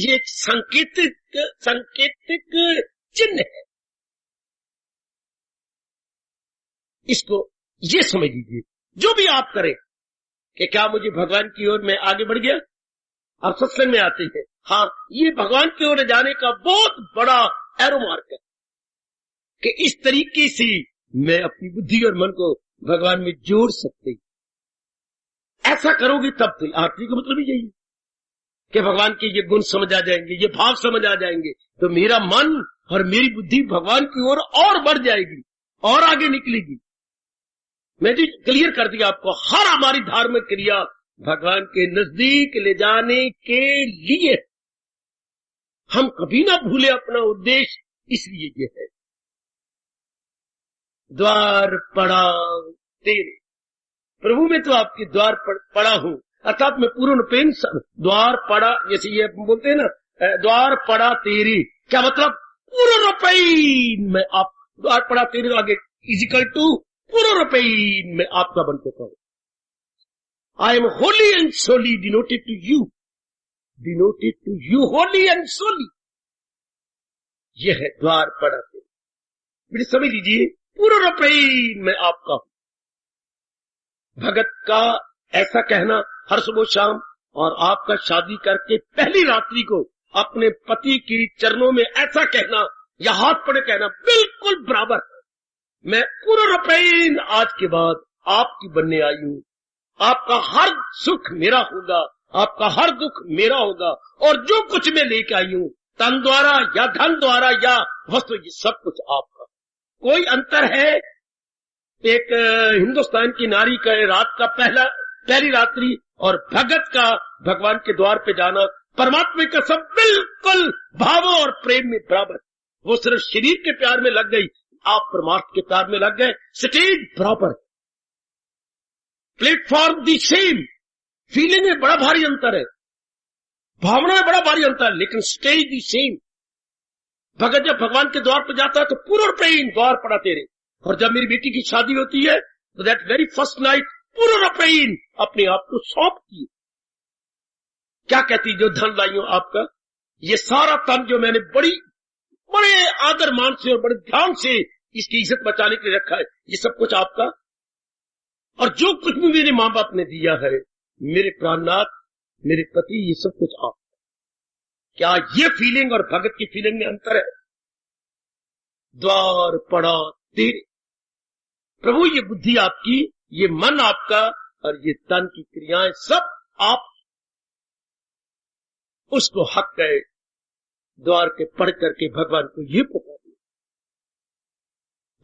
एक सांकेतिक चिन्ह है। इसको ये समझ लीजिए, जो भी आप करें कि क्या मुझे भगवान की ओर मैं आगे बढ़ गया। आप सत्संग में आते हैं, हाँ, ये भगवान की ओर जाने का बहुत बड़ा एरो मार्क है कि इस तरीके से मैं अपनी बुद्धि और मन को भगवान में जोड़ सकते। ऐसा करोगे तब तो आरती का मतलब ही यही है कि भगवान के ये गुण समझ आ जाएंगे, ये भाव समझ आ जाएंगे, तो मेरा मन और मेरी बुद्धि भगवान की ओर और बढ़ जाएगी और आगे निकलेगी। मैं जी क्लियर कर दिया आपको, हर हमारी धार्मिक क्रिया भगवान के नजदीक ले जाने के लिए। हम कभी ना भूले अपना उद्देश्य, इसलिए ये है। द्वार पड़ा तेरे, प्रभु में तो आपके द्वार पड़ा हूं, अर्थात मैं पूर्ण पेन द्वार पड़ा, जैसे ये बोलते हैं ना, द्वार पड़ा तेरी, क्या मतलब पूर्ण पेन में आप, द्वार पड़ा तेरे आगे इजिकल टू पूर्ण पेन में आपका बन चुका हूं। I am holy and solely denoted to you, holy and solely। यह है द्वार पड़ा तेरे, मेरे समझ लीजिए, पूर्ण प्रेम में आपका हूं। भगत का ऐसा कहना हर सुबह शाम, और आपका शादी करके पहली रात्रि को अपने पति के चरणों में ऐसा कहना या हाथ पड़े कहना बिल्कुल बराबर है। मैं पूर्ण प्रेम आज के बाद आपकी बनने आई हूं। आपका हर सुख मेरा होगा, आपका हर दुख मेरा होगा, और जो कुछ मैं लेके आई हूं, तन द्वारा या धन द्वारा या वस्तु, ये सब कुछ आपका। कोई अंतर है एक हिंदुस्तान की नारी का रात का पहली रात्रि और भगत का भगवान के द्वार पे जाना, परमात्मा का सब बिल्कुल भावों और प्रेम में बराबर। वो सिर्फ शरीर के प्यार में लग गई, आप परमार्थ के प्यार में लग गए। स्टेज बराबर, प्लेटफॉर्म दी सेम, फीलिंग में बड़ा भारी अंतर है, भावना में बड़ा भारी अंतर है, लेकिन स्टेज दी सेम। भगत जब भगवान के द्वार पर जाता है तो पूर्ण प्रेम द्वार पड़ा तेरे, और जब मेरी बेटी की शादी होती है तो दैट वेरी फर्स्ट नाइट पूर्ण प्रेम अपने आप को सौंप की। क्या कहती, जो धन लाई हूं आपका, ये सारा तन जो मैंने बड़े आदर मान से और बड़े ध्यान से इसकी इज्जत बचाने के लिए रखा है, ये सब कुछ आपका। और जो कुछ भी मेरे माँ बाप ने दिया है, मेरे प्राणनाथ, मेरे पति, ये सब कुछ आपका। क्या ये फीलिंग और भगत की फीलिंग में अंतर है? द्वार पड़ा तेरे, प्रभु ये बुद्धि आपकी, ये मन आपका, और ये तन की क्रियाएं सब आप। उसको हक गए द्वार के पढ़ करके भगवान को ये पुकार दिया,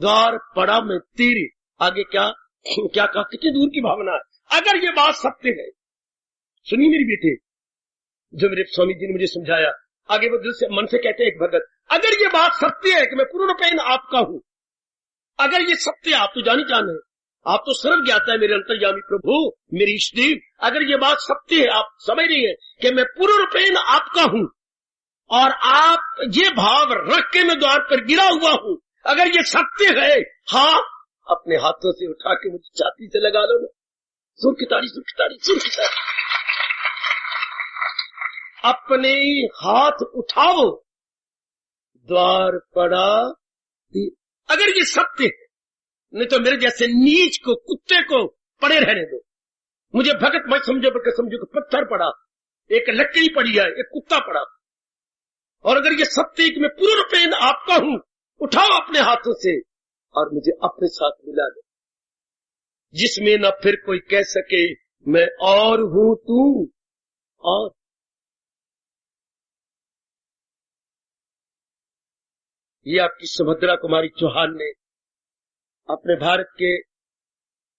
द्वार पड़ा मैं तेरे। आगे क्या कहा, कितनी दूर की भावना है। अगर ये बात सत्य है, सुनिए मेरी बेटे, जो मेरे स्वामी जी ने मुझे समझाया, आगे वो दिल से मन से कहते हैं एक भगत, अगर ये बात सत्य है कि मैं पूर्ण पेन आपका हूं, अगर ये सत्य, आप तो जानी जान है, आप तो सर्व ज्ञाता है मेरे अंतर्यामी प्रभु, मेरे इष्टदेव, अगर ये बात सत्य है, आप समझ रही है कि मैं पूर्ण पेन आपका हूं, और आप ये भाव रख के मैं द्वार पर गिरा हुआ हूं, अगर ये सत्य है, हाँ, अपने हाथों से उठा के मुझे छाती से लगा लो ना, सुर की ताड़ी, सुर की ताड़ी, सुर की ताड़ी। अपने हाथ उठाओ, द्वार पड़ा। अगर ये सत्य है, नहीं तो मेरे जैसे नीच को, कुत्ते को पड़े रहने दो। मुझे भगत मत समझो, बल्कि समझो कि पत्थर पड़ा, एक लकड़ी पड़ी है, एक कुत्ता पड़ा। और अगर ये सत्य है कि मैं पूर्ण पेन आपका हूं, उठाओ अपने हाथों से और मुझे अपने साथ मिला दो, जिसमें न फिर कोई कह सके मैं और हूं तू और। ये आपकी सुभद्रा कुमारी चौहान ने अपने भारत के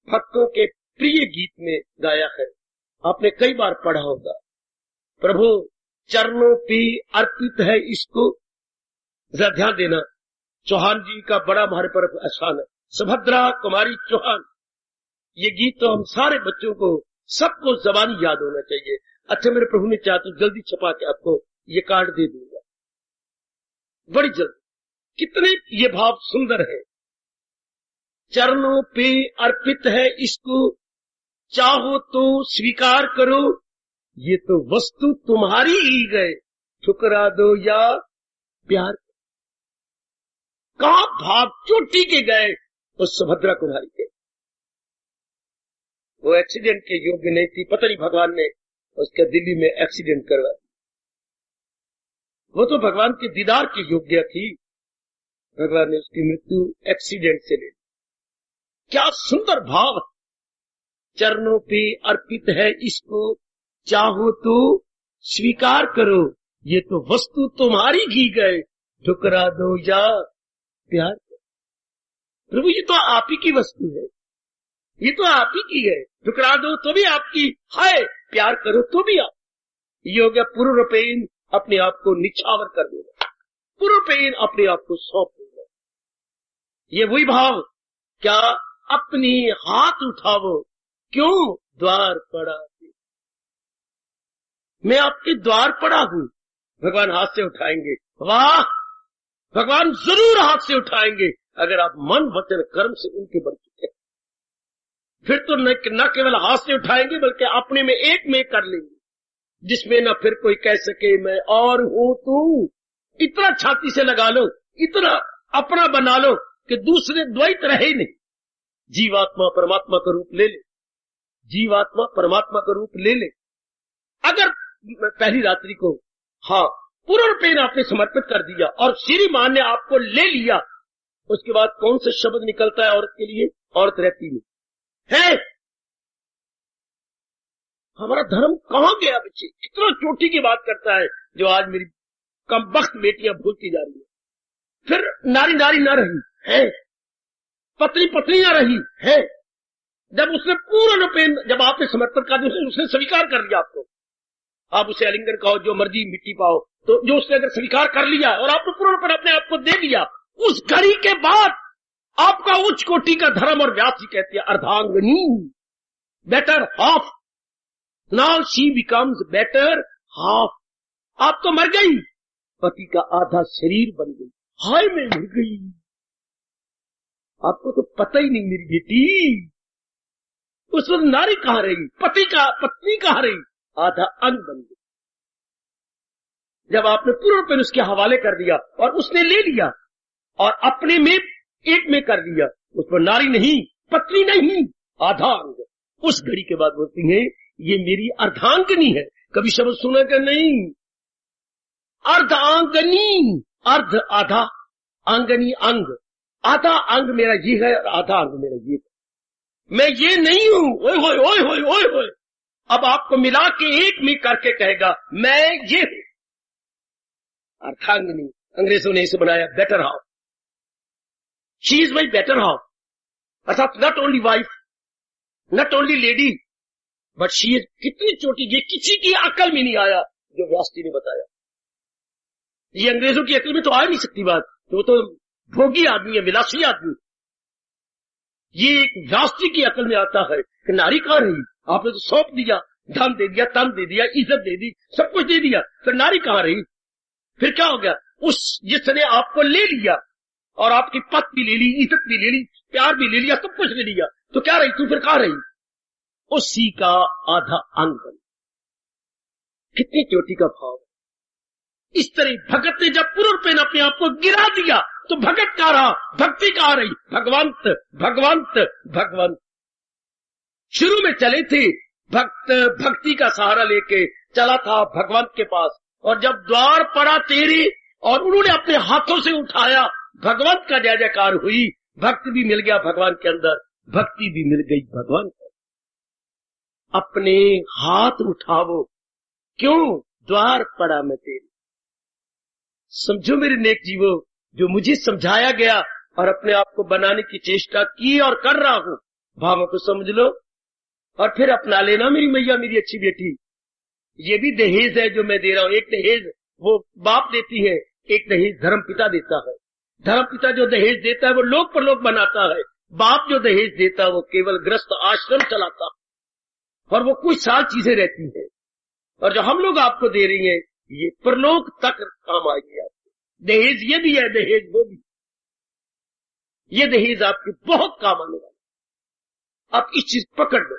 भक्तों के प्रिय गीत में गाया है, आपने कई बार पढ़ा होगा। प्रभु चरणों पे अर्पित है इसको, जरा ध्यान देना, चौहान जी का बड़ा हमारे पर एहसान है, सुभद्रा कुमारी चौहान। ये गीत तो हम सारे बच्चों को, सबको जबानी याद होना चाहिए। अच्छा, मेरे प्रभु ने चाहा तो जल्दी छपा के आपको ये कार्ड दे दूंगा, बड़ी जल्दी। कितने ये भाव सुंदर है। चरणों पे अर्पित है इसको, चाहो तो स्वीकार करो, ये तो वस्तु तुम्हारी ही गए, ठुकरा दो या प्यार। कहां भाव चोटी के गए, उस सुभद्रा कुमारी के। वो एक्सीडेंट के योग्य नहीं थी, पता नहीं भगवान ने उसका दिल्ली में एक्सीडेंट करवा दिया। वो तो भगवान के दीदार की योग्य थी, भगवान ने उसकी मृत्यु एक्सीडेंट से ले ली। क्या सुंदर भाव, चरणों पे अर्पित है इसको, चाहो तो स्वीकार करो, ये तो वस्तु तुम्हारी की गए, ठुकरा दो या प्यार करो। प्रभु ये तो आप ही की वस्तु है, ये तो आप ही की है, ठुकरा दो तो भी आपकी है, प्यार करो तो भी आप। ये हो गया पूर्णपेन अपने आप को निछावर कर देना, पूर्णपेन अपने आप को सौंप देना। ये वही भाव, क्या अपनी हाथ उठावो, क्यों द्वार पड़ा, मैं आपके द्वार पड़ा हूं। भगवान हाथ से उठाएंगे, वाह, भगवान जरूर हाथ से उठाएंगे अगर आप मन वचन कर्म से उनके बन चुके। फिर तो न केवल हाथ से उठाएंगे बल्कि अपने में एक में कर लेंगे, जिसमें न फिर कोई कह सके मैं और हूं तू। इतना छाती से लगा लो, इतना अपना बना लो कि दूसरे द्वैत रहे नहीं। जीवात्मा परमात्मा का रूप ले ले, जीवात्मा परमात्मा का रूप ले ले। अगर पहली रात्रि को हाँ पूर्ण पेन आपने समर्पित कर दिया और श्रीमान ने आपको ले लिया, उसके बाद कौन सा शब्द निकलता है औरत के लिए? औरत रहती नहीं है। हमारा धर्म कहां गया बच्चे? इतना चोटी की बात करता है जो आज मेरी कमबख्त बेटियां भूलती जा रही है। फिर नारी नारी ना रही है, पत्नी पत्नी ना रही है। जब उसने पूर्ण पेन, जब आपने समर्पण कर दिया, उसने स्वीकार कर लिया आपको, आप उसे आलिंगन कहो, जो मर्जी मिट्टी पाओ, तो जो उसने अगर स्वीकार कर लिया और आपने पूर्ण पर अपने आप को दे दिया, उस घड़ी के बाद आपका उच्च कोटि का धर्म, और व्यास जी कहते हैं अर्धांगनी, better half, now she becomes better half. आप तो मर गई, पति का आधा शरीर बन गई। हाय मैं मर गई, आपको तो पता ही नहीं मेरी बेटी। उस वक्त नारी कहां रही, पत्नी कहां रही, आधा अंग बन गई। जब आपने पूर्ण पेन उसके हवाले कर दिया और उसने ले लिया और अपने में एक में कर दिया, उस पर नारी नहीं, पत्नी नहीं, आधा अंग। उस घड़ी के बाद बोलती है ये मेरी अर्धांगनी है। कभी शब्द सुना क्या? नहीं। अर्धांगनी, अर्ध आधा, अंगनी अंग। आधा अंग मेरा ये है और आधा अंग मेरा ये है। मैं ये नहीं हूं। ओए होए ओए होए ओए होए। अब आपको मिला के एक में करके कहेगा मैं ये हूं। अर्धांगनी, अंग्रेजों ने इसे बनाया better half. She is my better half, अर्थात not only wife, not only lady, but she is. कितनी छोटी, ये किसी की अकल में नहीं आया जो व्यास जी ने बताया। ये अंग्रेजों की अकल में तो आ नहीं सकती बात, तो वो तो भोगी आदमी है, विलासी आदमी। ये एक व्यास जी की अकल में आता है कि नारी कहां रही, आपने तो सौंप दिया, धन दे दिया, तन दे दिया, इज्जत दे दी, सब कुछ दे दिया, फिर नारी कहां रही? फिर क्या हो गया? उस जिसने आपको ले लिया और आपकी पत भी ले ली, इज्जत भी ले ली, प्यार भी ले लिया, सब कुछ ले लिया, तो क्या रही तू? फिर कहां रही? उसी का आधा अंग बन। कितनी चोटी का भाव। इस तरह भगत ने जब पूर्ण पेन अपने आप को गिरा दिया तो भगत कहां रहा, भक्ति कहां रही? भगवंत भगवंत भगवंत। शुरू में चले थे भक्त, भक्ति का सहारा लेके चला था भगवंत के पास, और जब द्वार पड़ा तेरे और उन्होंने अपने हाथों से उठाया, भगवंत का जय जयकार हुई, भक्त भी मिल गया भगवान के अंदर, भक्ति भी मिल गई भगवान को। अपने हाथ उठावो, क्यों द्वार पड़ा मैं तेरे। समझो मेरे नेक जीवो, जो मुझे समझाया गया और अपने आप को बनाने की चेष्टा की और कर रहा हूं, भावों को समझ लो और फिर अपना लेना मेरी मैया, मेरी अच्छी बेटी। ये भी दहेज है जो मैं दे रहा हूं। एक दहेज वो बाप देती है, एक दहेज धर्म पिता देता है। धर्म पिता जो दहेज देता है वो लोक परलोक बनाता है, बाप जो दहेज देता है वो केवल ग्रस्त आश्रम चलाता है और वो कुछ साल चीजें रहती है। और जो हम लोग आपको दे रही हैं ये परलोक तक काम आएगी आपको। दहेज ये भी है, दहेज वो भी। ये दहेज आपके बहुत काम आने वाला, आप इस चीज पकड़ लो।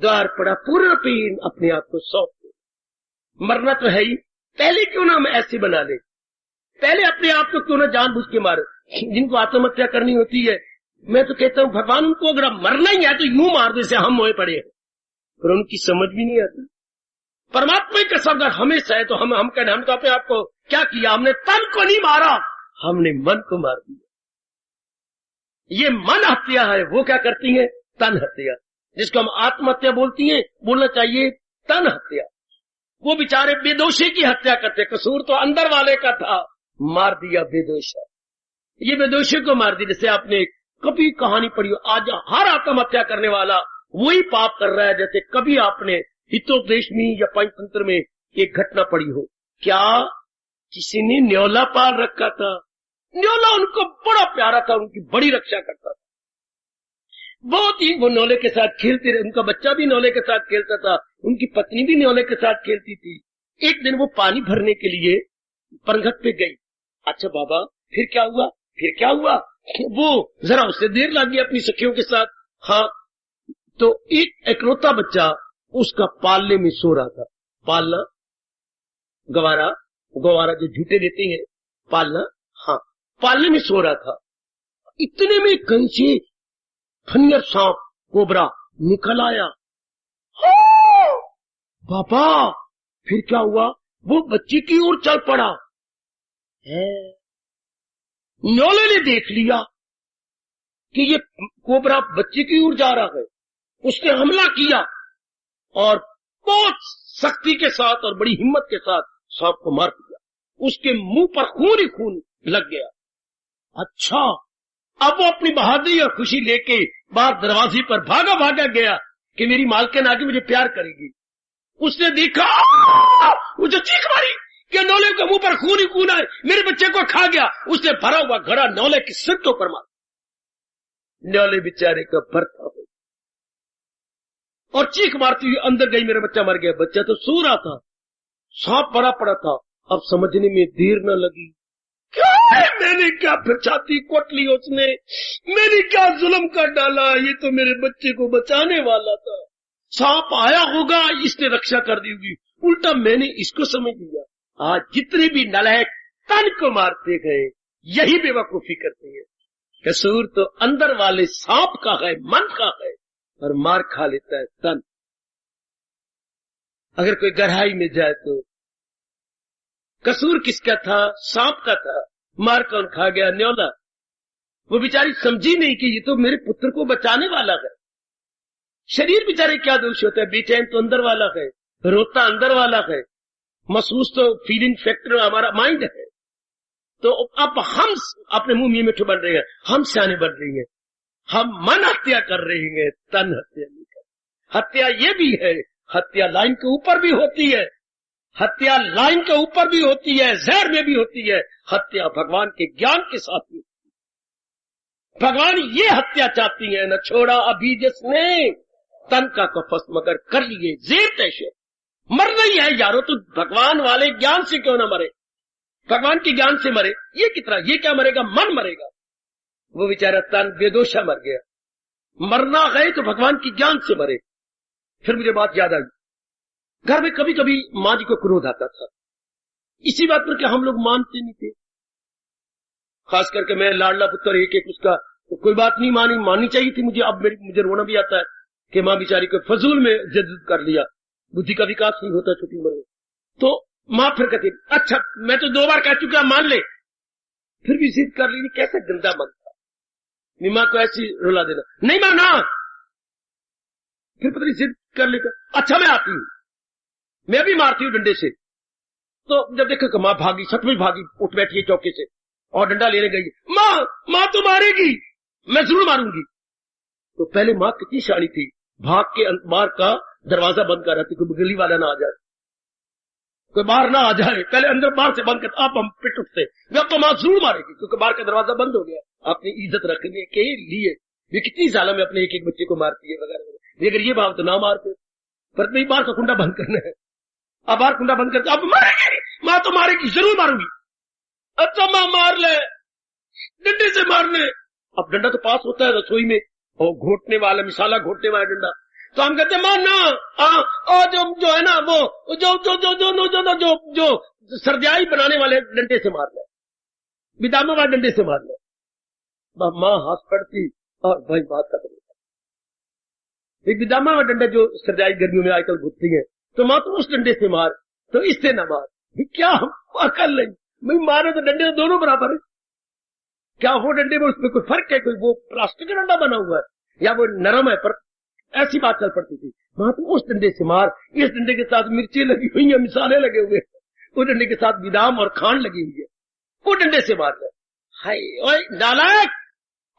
द्वार पड़ा पूर्ण पेन अपने आप को सौंप दो। मरना तो है ही, पहले क्यों ना हम ऐसे बना ले, पहले अपने आप को क्यों ना जानबूझ के मारे। जिनको आत्महत्या करनी होती है, मैं तो कहता हूँ भगवान उनको अगर मरना ही है तो यूं मार दे से हम मोए पड़े हैं, पर उनकी समझ भी नहीं आती। परमात्मा का शब्द हमेशा है तो हम कहने हम तो अपने आप को क्या किया, हमने तन को नहीं मारा, हमने मन को मार दिया। ये मन हत्या है, वो क्या करती है, तन हत्या, जिसको हम आत्महत्या बोलती हैं, बोलना चाहिए तन हत्या। वो बेचारे बेदोषी की हत्या करते, कसूर तो अंदर वाले का था, मार दिया बेदोषा। ये बेदोषी को मार दिया। जैसे आपने कभी कहानी पढ़ी हो, आज हर आत्महत्या करने वाला वही पाप कर रहा है। जैसे कभी आपने हितोपदेश में या पंचतंत्र में एक घटना पढ़ी हो, क्या किसी ने न्योला पाल रखा था, न्योला उनको बड़ा प्यारा था, उनकी बड़ी रक्षा करता था, बहुत ही वो न्योले के साथ खेलते रहे, उनका बच्चा भी न्योले के साथ खेलता था, उनकी पत्नी भी न्योले के साथ खेलती थी। एक दिन वो पानी भरने के लिए परगट पे गई। अच्छा बाबा फिर क्या हुआ, फिर क्या हुआ, वो जरा उससे देर लगी अपनी सखियों के साथ। हाँ, तो एक इकलौता बच्चा उसका पालने में सो रहा था। पालना गवारा, गवारा जो झूठे देते हैं, पालना, हाँ, पालने में सो रहा था। इतने में कहीं से फनियर सांप कोबरा निकल आया। बाबा फिर क्या हुआ, वो बच्चे की ओर चल पड़ा। न्योले ने देख लिया कि ये कोबरा बच्चे की ओर जा रहा है, उसने हमला किया और बहुत सख्ती के साथ और बड़ी हिम्मत के साथ सांप को मार दिया। उसके मुंह पर खून ही खून लग गया। अच्छा, अब वो अपनी बहादुरी और खुशी लेके बाहर दरवाजे पर भागा भागा गया कि मेरी मालकिन आगे मुझे प्यार करेगी। उसने देखा, वो जो चीख मारी कि न्योले के मुंह पर खून ही खून है, मेरे बच्चे को खा गया। उसने भरा हुआ घड़ा न्योले के सिर के ऊपर मारा। न्योले बेचारे का भरता हो और चीख मारती हुई अंदर गई, मेरा बच्चा मर गया। बच्चा तो सो रहा था, सांप भरा पड़ा था। अब समझने में देर न लगी, क्या है, मैंने क्या फिर छाती कोट ली उसने, मैंने क्या जुल्म कर डाला, ये तो मेरे बच्चे को बचाने वाला था। सांप आया होगा, इसने रक्षा कर दी होगी, उल्टा मैंने इसको समझ लिया। आज जितने भी नालायक तन को मारते गए, यही बेवकूफी करते हैं। कसूर तो अंदर वाले सांप का है, मन का है, और मार खा लेता है तन। अगर कोई गहराई में जाए तो कसूर किसका था, सांप का था। मार कौन खा गया, न्योला। वो बेचारी समझी नहीं कि ये तो मेरे पुत्र को बचाने वाला है। शरीर बेचारे क्या दोष होता है, बेचैन तो अंदर वाला है, रोता अंदर वाला है, महसूस तो फीलिंग फैक्टर हमारा माइंड है। तो अब हम अपने मुंह में मिठू बन रहे हैं, हम सियाने बन रही हैं, हम मन हत्या कर रहे हैं, तन हत्या नहीं कर। हत्या ये भी है, हत्या लाइन के ऊपर भी होती है, हत्या लाइन के ऊपर भी होती है, जहर में भी होती है। हत्या भगवान के ज्ञान के साथ भी होती है। भगवान ये हत्या चाहती है, न छोड़ा अभी जिसने तन का कफस मगर कर लिए जेर तैशे। मरना ही है यारो, तो भगवान वाले ज्ञान से क्यों ना मरे, भगवान के ज्ञान से मरे। ये कितना, ये क्या मरेगा, मन मरेगा। वो बेचारा तन बेदोषा मर गया। मरना गए तो भगवान की ज्ञान से मरे। फिर मुझे बात याद आई, घर में कभी कभी माँ जी को क्रोध आता था, इसी बात पर कि हम लोग मानते नहीं थे। खास करके मैं लाडला पुत्र एक एक उसका, तो कोई बात नहीं माननी चाहिए थी मुझे। अब मुझे रोना भी आता है कि माँ बेचारी को फजूल में जिद कर लिया, बुद्धि का विकास नहीं होता छोटी उम्र में। तो माँ फिर कहती, अच्छा मैं तो 2 बार कह चुका, मान ले, फिर भी जिद कर ली। कैसा गंदा मन था माँ को ऐसी रुला देना, नहीं माना, फिर पता नहीं जिद कर लेकर, अच्छा मैं आती हूँ, मैं भी मारती हूँ डंडे से। तो जब देखा कि माँ भागी, सचमुच भागी, उठ बैठी है चौके से और डंडा लेने गई। माँ तो मारेगी, मैं जरूर मारूंगी। तो पहले माँ कितनी शानी थी, भाग के बाहर का दरवाजा बंद कर रही, कोई गली वाला ना आ जाए, कोई बाहर ना आ जाए, पहले अंदर बाहर से बंद कर, आप हम पिट उठते, अब तो माँ जरूर मारेगी क्योंकि बाहर का दरवाजा बंद हो गया। अपनी इज्जत रखने के लिए ये कितनी साल में अपने एक एक बच्चे को मारती है वगैरह। अगर ये भाव तो ना मारते, पर नहीं, बाहर का कुंडा बंद करना है, अब बाहर कुंडा बंद करते, अब मारेगी, माँ तो मारेगी, जरूर मारूंगी। अच्छा माँ मार ले, डंडे से मार ले। अब डंडा तो पास होता है रसोई में, और घोटने वाला, मिसाला घोटने वाला डंडा। तो हम कहते माँ ना, जो है ना वो जो सर्दियाई बनाने वाले डंडे से मार ले, बिदामों वाले डंडे से मार ले। माँ हंस पड़ती और भाई बात खत्म होती। एक विदामा में डंडा जो सरजाई गर्मियों में आजकल घुटती है, तो माँ तो उस डंडे से मार, तो इससे न मार। क्या हम अकल नहीं, मैं मारे तो डंडे तो दोनों बराबर है। क्या वो डंडे में उसमें कोई फर्क है? कोई वो प्लास्टिक का डंडा बना हुआ है या वो नरम है? पर ऐसी बात चल पड़ती थी। माँ तो उस डंडे से मार, इस डंडे के साथ मिर्ची लगी हुई है, मिसाले लगे हुए, उस डंडे के साथ बादाम और खांड लगी हुई है, वो डंडे से मार रहे। हाय ओए नालायक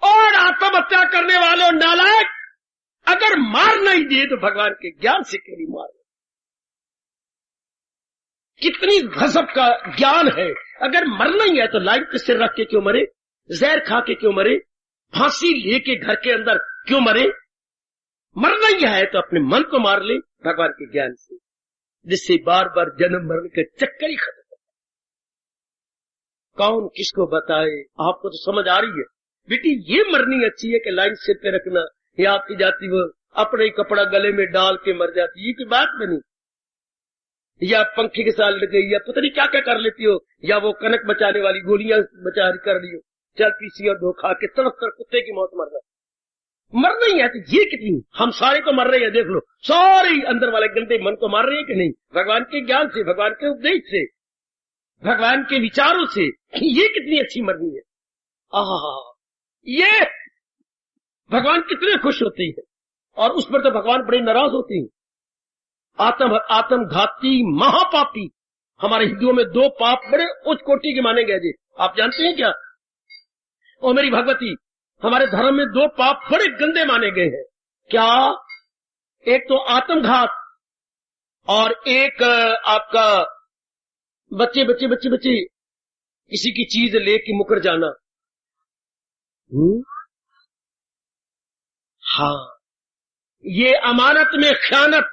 और आत्महत्या करने वालों नालायक, अगर मार नहीं दिए तो भगवान के ज्ञान से क्यों नहीं मार? कितनी गजब का ज्ञान है। अगर मरना ही है तो लाइन पे सिर रख के क्यों मरे? जहर खा के क्यों मरे? फांसी लेके घर के अंदर क्यों मरे? मरना ही है तो अपने मन को मार ले भगवान के ज्ञान से, जिससे बार बार जन्म मरण के चक्कर ही खत्म। कौन किसको बताए? आपको तो समझ आ रही है बेटी, ये मरनी अच्छी है कि लाइन सिर पे रखना, या आपकी जाती वो अपने ही कपड़ा गले में डाल के मर जाती, ये कोई बात बनी। या पंखे के साथ लग गई, या पता नहीं क्या क्या कर लेती हो, या वो कनक बचाने वाली गोलियां बचा कर ली हो, चल पीसी और दो खा के तरफ तरफ कुत्ते की मौत मरना। मरना ही है तो ये कितनी, हम सारे को मर रहे हैं, देख लो सारे अंदर वाले गंदे मन को मार रहे हैं कि नहीं? भगवान के ज्ञान से, भगवान के उपदेश से, भगवान के विचारों से, ये कितनी अच्छी मरनी है। आहा, ये भगवान कितने खुश होते हैं, और उस पर तो भगवान बड़े नाराज होते हैं। आत्मघाती महापापी, हमारे हिंदुओं में दो पाप बड़े उच्च कोटि के माने गए जी, आप जानते हैं क्या? ओ मेरी भगवती, हमारे धर्म में दो पाप बड़े गंदे माने गए हैं। क्या? एक तो आत्मघात, और एक आपका बच्चे बच्चे बच्चे बच्चे किसी की चीज लेके मुकर जाना। हाँ, ये अमानत में ख़यानत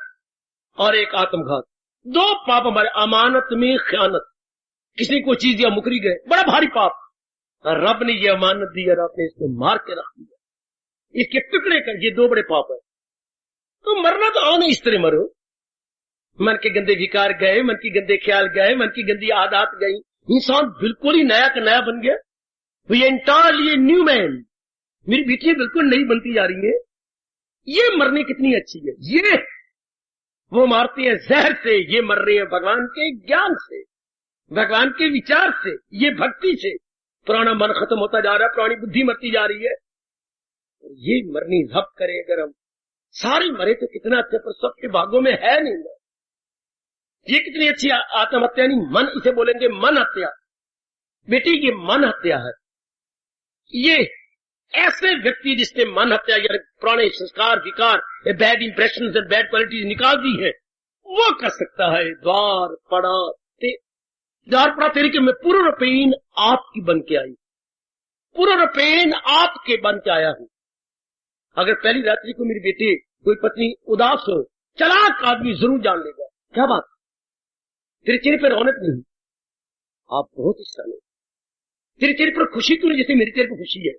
और एक आत्मघात, दो पाप हमारे। अमानत में ख़यानत, किसी को चीज दिया मुकरी गए, बड़ा भारी पाप। रब ने ये अमानत दी और आपने इसको मार के रख दिया, इसके टुकड़े कर, ये दो बड़े पाप है। तो मरना तो आओ ना, इस तरह मरो। मन के गंदे विकार गए, मन की गंदे ख्याल गए, मन की गंदी आदत गई, इंसान बिल्कुल ही नया का नया बन गया। We entirely new man. मेरी बेटियां बिल्कुल नई बनती जा रही है। ये मरनी कितनी अच्छी है। ये वो मारती है जहर से, ये मर रही है भगवान के ज्ञान से, भगवान के विचार से, ये भक्ति से। पुराना मन खत्म होता जा रहा है, पुरानी बुद्धि मरती जा रही है। ये मरनी जब्त करें अगर हम, सारी मरे तो कितना अच्छा, पर सबके भागों में है नहीं। ये कितनी अच्छी आत्महत्या नहीं, मन इसे बोलेंगे मन हत्या। बेटी ये मन हत्या है। ये ऐसे व्यक्ति जिसने मन हत्या या पुराने संस्कार विकार, bad impression and bad qualities निकाल दी है, वो कर सकता है। द्वार पड़ा तेरे के, मैं पूर्ण रूपेण आपकी बन के आई, पूर्ण रूपेण आपके बन के आया हूं। अगर पहली रात्रि को मेरी बेटी कोई पत्नी उदास हो, चालाक आदमी जरूर जान लेगा, क्या बात तेरे चेहरे पर रौनक नहीं, आप बहुत ही सियाने, तेरे चेहरे पर खुशी क्यों नहीं जैसे मेरे चेहरे पर खुशी है,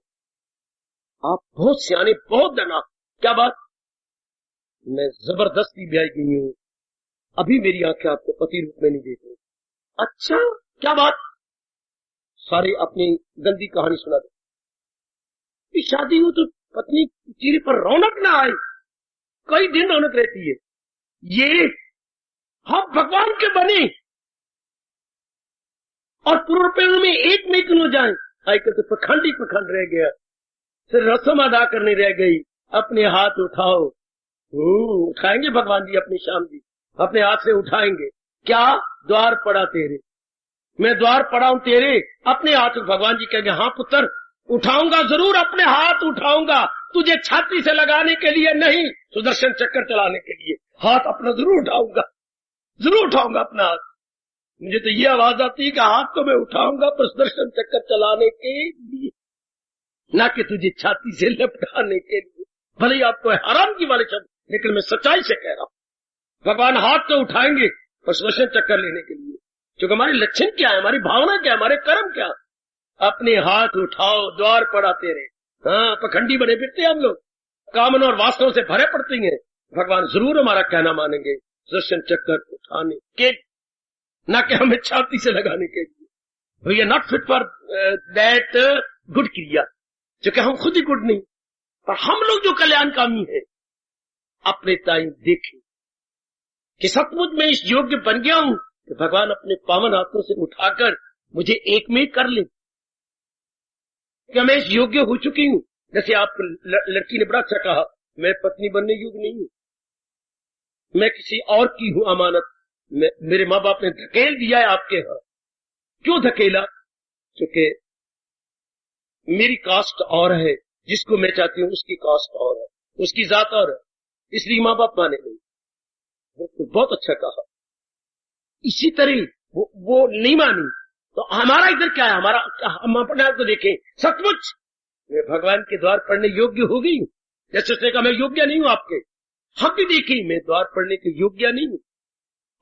आप बहुत सियाने, बहुत डरना, क्या बात? मैं जबरदस्ती ब्याह गई हूं, अभी मेरी आंखें आपको पति रूप में नहीं देख रही। अच्छा, क्या बात? सारे अपनी गंदी कहानी सुना दो। शादी हो तो पत्नी चेहरे पर रौनक ना आए, कई दिन रौनक रहती है। ये हम भगवान के बने और पूर्ण रूपेण में एक नहीं क्यों जाए? आजकल तो पखंड ही पखंड रह गया, सिर्फ रस्म अदा करनी रह गई। अपने हाथ उठाओ, उठाएंगे भगवान जी अपनी शाम जी, अपने हाथ से उठाएंगे। क्या? द्वार पड़ा तेरे, मैं द्वार पड़ा हूं तेरे, अपने हाथ। भगवान जी कहेंगे हाँ पुत्र, उठाऊंगा जरूर, अपने हाथ उठाऊंगा, तुझे छाती से लगाने के लिए नहीं, सुदर्शन चक्कर चलाने के लिए हाथ अपना जरूर उठाऊंगा, जरूर उठाऊंगा अपना हाथ। मुझे तो ये आवाज आती है कि हाथ तो मैं उठाऊंगा पर सुदर्शन चक्कर चलाने के लिए, ना कि तुझे छाती से लपटाने के लिए। भले ही आपको हराम की वाले शब्द, लेकिन मैं सच्चाई से कह रहा हूं, भगवान हाथ तो उठाएंगे पर सुदर्शन चक्कर लेने के लिए। क्योंकि हमारे लक्षण क्या है, हमारी भावना क्या है, हमारे कर्म क्या? अपने हाथ उठाओ, द्वार पड़ा तेरे। हाँ, पखंडी बने फिरते हम लोग, कामना और वासनाओं से भरे पड़ते हैं। भगवान जरूर हमारा कहना मानेंगे, सुदर्शन चक्कर उठाने के, ना कि हमें छाती से लगाने के लिए। We are not fit for that good kriya. क्योंकि हम खुद ही गुड नहीं, पर हम लोग जो कल्याणकामी है अपने टाइम देखें कि सचमुच मैं इस योग्य बन गया हूं कि भगवान अपने पावन हाथों से उठाकर मुझे एक में कर ले। क्या मैं इस योग्य हो चुकी हूं? जैसे आप लड़की ने बड़ा अच्छा कहा, मैं पत्नी बनने योग्य नहीं हूं, मैं किसी और की हूं अमानत, मेरे माँ बाप ने धकेल दिया है आपके यहां। क्यों धकेला? क्योंकि मेरी कास्ट और है, जिसको मैं चाहती हूं उसकी कास्ट और है, उसकी जात और है, इसलिए माँ बाप माने नहीं। तो बहुत अच्छा कहा। इसी तरह वो नहीं मानी तो हमारा इधर क्या है? हम अपने आप को देखें, सचमुच मैं भगवान के द्वार पढ़ने योग्य हो गई हूं। जैसे उसने कहा मैं योग्य नहीं हूं आपके, हम भी देखें मैं द्वार पढ़ने के योग्य नहीं हूं,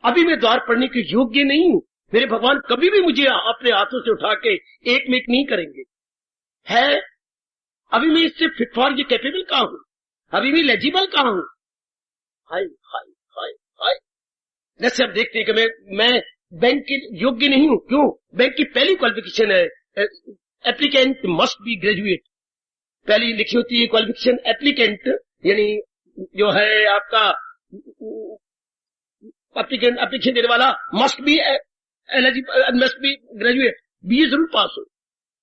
अभी मैं द्वार पढ़ने के योग्य नहीं हूं। मेरे भगवान कभी भी मुझे अपने हाथों से उठा के एक में एक नहीं करेंगे। है अभी मैं इससे फिट फॉर ये कैपेबल कहां हूं? अभी मैं एलिजिबल कहां हूं? हाय हाय हाय हाय। जैसे अब देखते हैं कि मैं बैंक के योग्य नहीं हूं। क्यों? बैंक की पहली क्वालिफिकेशन है एप्लीकेंट मस्ट बी ग्रेजुएट, पहली लिखी होती है क्वालिफिकेशन एप्लीकेंट, यानी जो है आपका एप्लीकेशन देने वाला must be eligible, must be graduate, BA जरूर पास हो।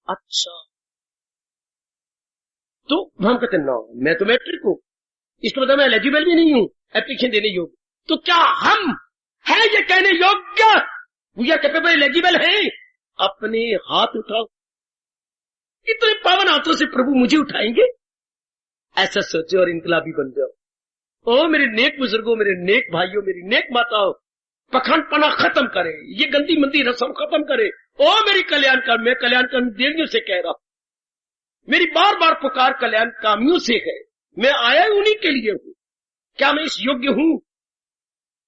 अच्छा, तो हम कहते हैं ना मैं तो मैट्रिक हूं, इसका मतलब मैं एलिजिबल भी नहीं हूं एप्लीकेशन देने योग्य। तो क्या हम है ये कहने योग्य वी आर कैपेबल एलिजिबल है? अपने हाथ उठाओ, इतने पावन हाथों से प्रभु मुझे उठाएंगे, ऐसा सोचो और इनकलाबी बन जाओ। ओ मेरे नेक बुजुर्गों, मेरे नेक भाइयों, मेरी नेक माताओं, पखंडपना खत्म करे, ये गंदी मंदी रस्म खत्म करे। ओ मेरी कल्याणकार, मैं कल्याणकार देवियों से कह रहा हूं, मेरी बार बार पुकार कल्याणकामियों से है, मैं आया उन्हीं के लिए हूं। क्या मैं इस योग्य हूं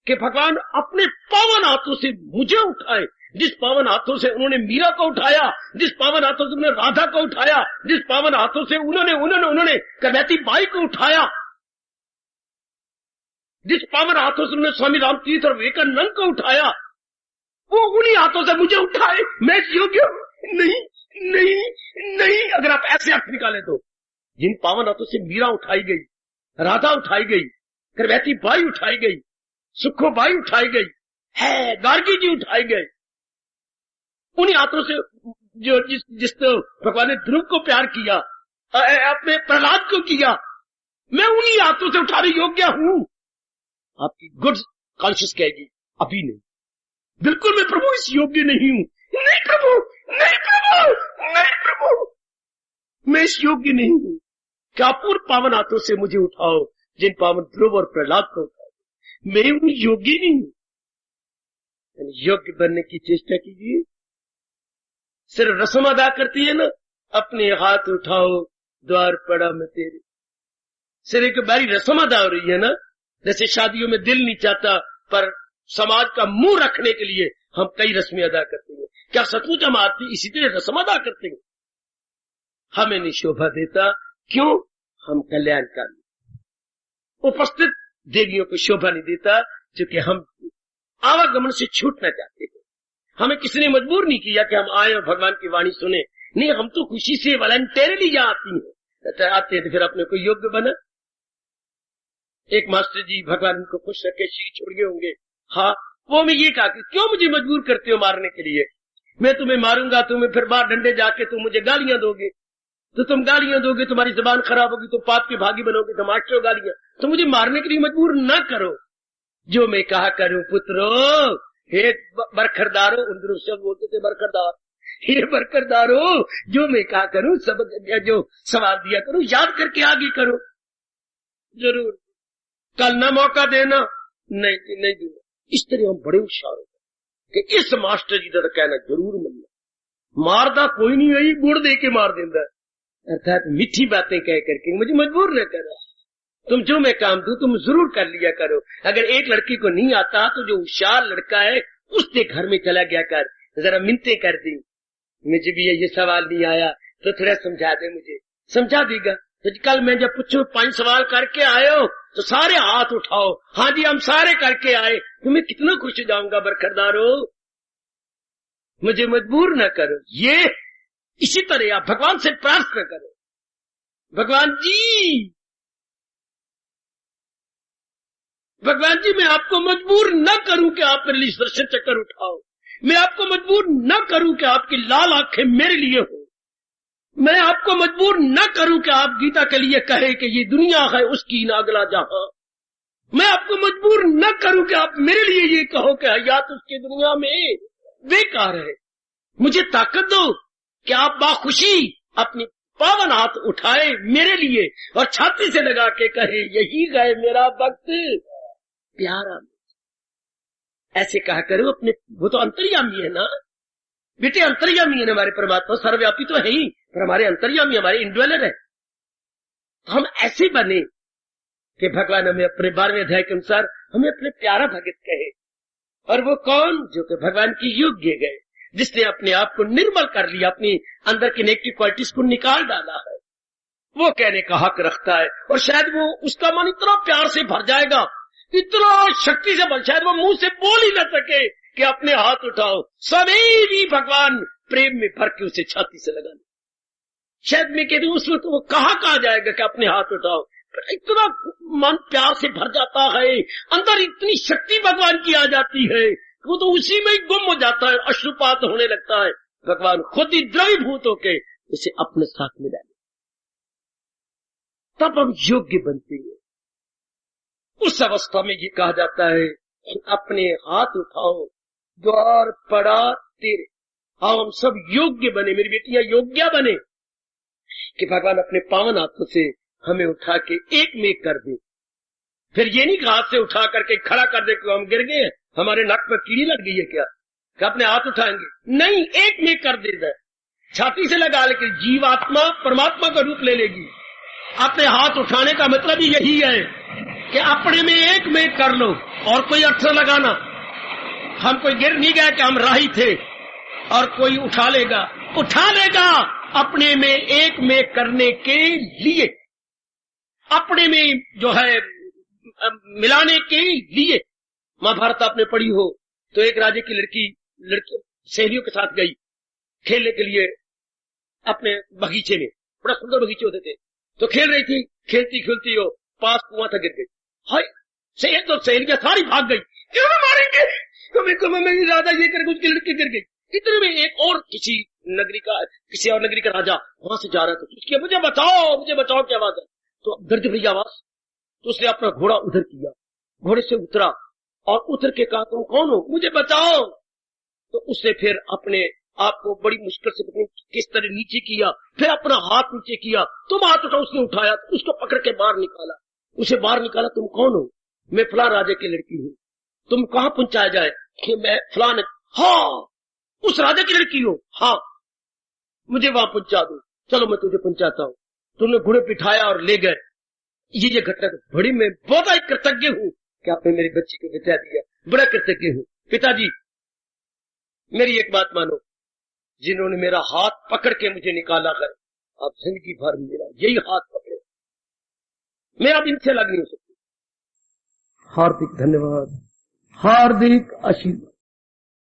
कि भगवान अपने पावन हाथों से मुझे उठाए? जिस पावन हाथों से उन्होंने मीरा को उठाया, जिस पावन हाथों से उन्होंने राधा को उठाया, जिस पावन हाथों से उन्होंने कवयती बाई को उठाया, जिस पावन हाथों से उन्होंने स्वामी रामतीर्थ और विवेकानंद को उठाया, वो उन्हीं हाथों से मुझे उठाए। मैं योग्य नहीं नहीं नहीं। अगर आप ऐसे अर्थ निकालें तो जिन पावन हाथों से मीरा उठाई गई, राधा उठाई गई, कवयती बाई उठाई गई, सुखोबाई उठाई गई है, गार्गी जी उठाए गए, उन्हीं हाथों से जो जिस तो भगवान ने ध्रुव को प्यार किया, अपने प्रहलाद को किया, मैं उन्हीं हाथों से उठाने योग्य हूं। आपकी गुड कॉन्शियस कहेगी अभी नहीं, बिल्कुल मैं प्रभु इस योग्य नहीं हूं। नहीं प्रभु, नहीं प्रभु, नहीं प्रभु, मैं इस योग्य नहीं हूं। क्या पूर्ण पावन हाथों से मुझे उठाओ, जिन पावन ध्रुव और प्रहलाद को उठाओ, मैं उन योग्य नहीं हूं। योग्य बनने की चेष्टा कीजिए। सिर्फ रस्म अदा करती है ना, अपने हाथ उठाओ द्वार पड़ा मैं तेरे, सिर्फ एक बारी रस्म अदा हो रही है ना। जैसे शादियों में दिल नहीं चाहता, पर समाज का मुंह रखने के लिए हम कई रस्में अदा करते हैं। क्या सचमुच हम आदमी इसी तरह रस्म अदा करते हैं? हमें नहीं शोभा देता। क्यों? हम कल्याणकारी। उपस्थित देवियों को शोभा नहीं देता क्योंकि हम आवागमन से छूटना चाहते हैं। हमें किसी ने मजबूर नहीं किया कि हम आए और भगवान की वाणी सुने। नहीं, हम तो खुशी से वॉलंटरली यहां आते हैं तो फिर अपने को योग्य बना। एक मास्टर जी भगवान उनको खुश रखे श्री छोड़ गए होंगे। हाँ, वो मैं ये कहा कि क्यों मुझे मजबूर करते हो मारने के लिए? मैं तुम्हें मारूंगा, तुम्हें फिर बाहर डंडे जाके तुम मुझे गालियां दोगे, तो तुम गालियां दोगे, तुम्हारी जबान खराब होगी, तो पाप के भागी बनोगे, तुम आटो गालियां, तो मुझे मारने के लिए मजबूर न करो। जो मैं कहा करूं पुत्रो, हे बरखरदारो, उन शब्द बोलते थे बरखरदार, हे बरखरदारो, जो मैं कहा करूं सब जो सवाल दिया करो याद करके आगे करो। जरूर कल ना मौका देना, नहीं देना। इस तरह हम बड़े होशियार होते कि इस मास्टर जी का कहना जरूर मनना। मारदा कोई नहीं है, गुड़ दे के मार देता, अर्थात मीठी बातें कह करके मुझे मजबूर न करो। तुम जो मैं काम दूं तुम जरूर कर लिया करो। अगर एक लड़की को नहीं आता तो जो होशियार लड़का है उसके घर में चला गया कर, जरा मिन्नतें कर दी, मुझे भी ये सवाल नहीं आया तो थोड़ा समझा दे, मुझे समझा देगा। तो कल मैं जब पूछूं 5 सवाल करके आए हो तो सारे हाथ उठाओ, हाँ जी हम सारे करके आए, तो मैं कितना खुश हो जाऊंगा। बरखरदारो, मुझे मजबूर न करो। ये इसी तरह आप भगवान से प्रार्थना करो भगवान जी मैं आपको मजबूर न करूं कि आप मेरे लिए दर्शन चक्कर उठाओ, मैं आपको मजबूर न करूं कि आपकी लाल आंखें मेरे लिए हो, मैं आपको मजबूर न करूं कि आप गीता के लिए कहे कि ये दुनिया है उसकी न अगला जहां, मैं आपको मजबूर न करूं कि आप मेरे लिए ये कहो कि हयात उसकी दुनिया में बेकार है। मुझे ताकत दो कि आप बाखुशी अपनी पावन हाथ उठाए मेरे लिए और छाती से लगा के कहे यही गए मेरा वक्त प्यारा। ऐसे कहा करो अपने, वो तो अंतर्यामी है ना बेटे, अंतर्यामी है हमारे परमात्मा, सर्वव्यापी तो है ही, पर हमारे अंतर्यामी, हमारे इंडवेलर है। तो हम ऐसे बने कि भगवान हमें अपने 12वें अध्याय के अनुसार हमें अपने प्यारा भगत कहे। और वो कौन? जो कि भगवान की योग्य गए, जिसने अपने आप को निर्मल कर लिया, अपनी अंदर की नेगेटिव क्वालिटीज को निकाल डाला है, वो कहने का हक रखता है। और शायद वो उसका मन इतना प्यार से भर जाएगा, इतना शक्ति से भर, शायद वो मुंह से बोल ही न सके कि अपने हाथ उठाओ, सभी भी भगवान प्रेम में भर के उसे छाती से लगा ले। शायद मैं कहती हूँ उस वक्त वो कहा जाएगा कि अपने हाथ उठाओ, इतना मन प्यार से भर जाता है, अंदर इतनी शक्ति भगवान की आ जाती है, वो तो उसी में ही गुम हो जाता है, अश्रुपात होने लगता है। भगवान खुद ही द्रवीभूत होके उसे अपने साथ मिला ले, तब हम योग्य बनते हैं। उस अवस्था में ये कहा जाता है अपने हाथ उठाओ द्वार पड़ा तेरे। आओ हम सब योग्य बने, मेरी बेटियां योग्य बने कि भगवान अपने पावन हाथों से हमें उठा के एक में कर दे। फिर ये नहीं कि हाथ से उठा करके खड़ा कर दे कि हम गिर गए, हमारे नाक पर कीड़ी लग गई है क्या, कि अपने हाथ उठाएंगे, नहीं, एक में कर देता, छाती से लगा लेकर जीवात्मा परमात्मा का रूप ले लेगी। अपने हाथ उठाने का मतलब ही यही है कि अपने में एक में कर लो, और कोई अर्थ लगाना। हम कोई गिर नहीं गए कि हम राही थे और कोई उठा लेगा अपने में एक में करने के लिए, अपने में जो है मिलाने के लिए। महाभारत आपने पढ़ी हो तो एक राजे की लड़की सहेलियों के साथ गई खेलने के लिए अपने बगीचे में, बड़ा सुंदर बगीचे होते थे, तो खेल रही थी, खेलती खेलती हो पास कुआं था, गिर गई। हाय, सहेलियां सारी भाग गई, क्यों मारेंगे तुम्हें, मैं इरादा ये करके उसकी लड़की गिर गई। इतने में एक और किसी और नगरी का राजा वहां से जा रहा था, उसकी मुझे बचाओ की आवाज है, तो दर्द भरी आवाज, तो उसने अपना घोड़ा उधर किया, घोड़े से उतरा और उतर के कहा तुम कौन हो, मुझे बचाओ। तो उसने फिर अपने आपको बड़ी मुश्किल से किस तरह नीचे किया, फिर अपना हाथ नीचे किया, तुम हाथ उठाओ, उसने उठाया, उसको पकड़ के बाहर निकाला, उसे बाहर निकाला, तुम कौन हो, मैं फलां राजा की लड़की हूँ, तुम कहाँ पहुंचाया जाए, कि मैं फलां, हाँ उस राजा की लड़की हो, हाँ मुझे वहां पहुंचा दो, चलो मैं तुझे पहुंचाता हूँ। तुमने घोड़े पिठाया और ले गए। ये घटना बड़ी, मैं बहुत ही कृतज्ञ हूँ कि आपने मेरी बच्ची को बचा दिया, बड़ा कृतज्ञ हूँ। पिताजी मेरी एक बात मानो, जिन्होंने मेरा हाथ पकड़ के मुझे निकाला है, आप जिंदगी भर मेरा यही हाथ पकड़े, मैं अब इनसे अलग नहीं हो सकती। हार्दिक धन्यवाद, हार्दिक आशीर्वाद।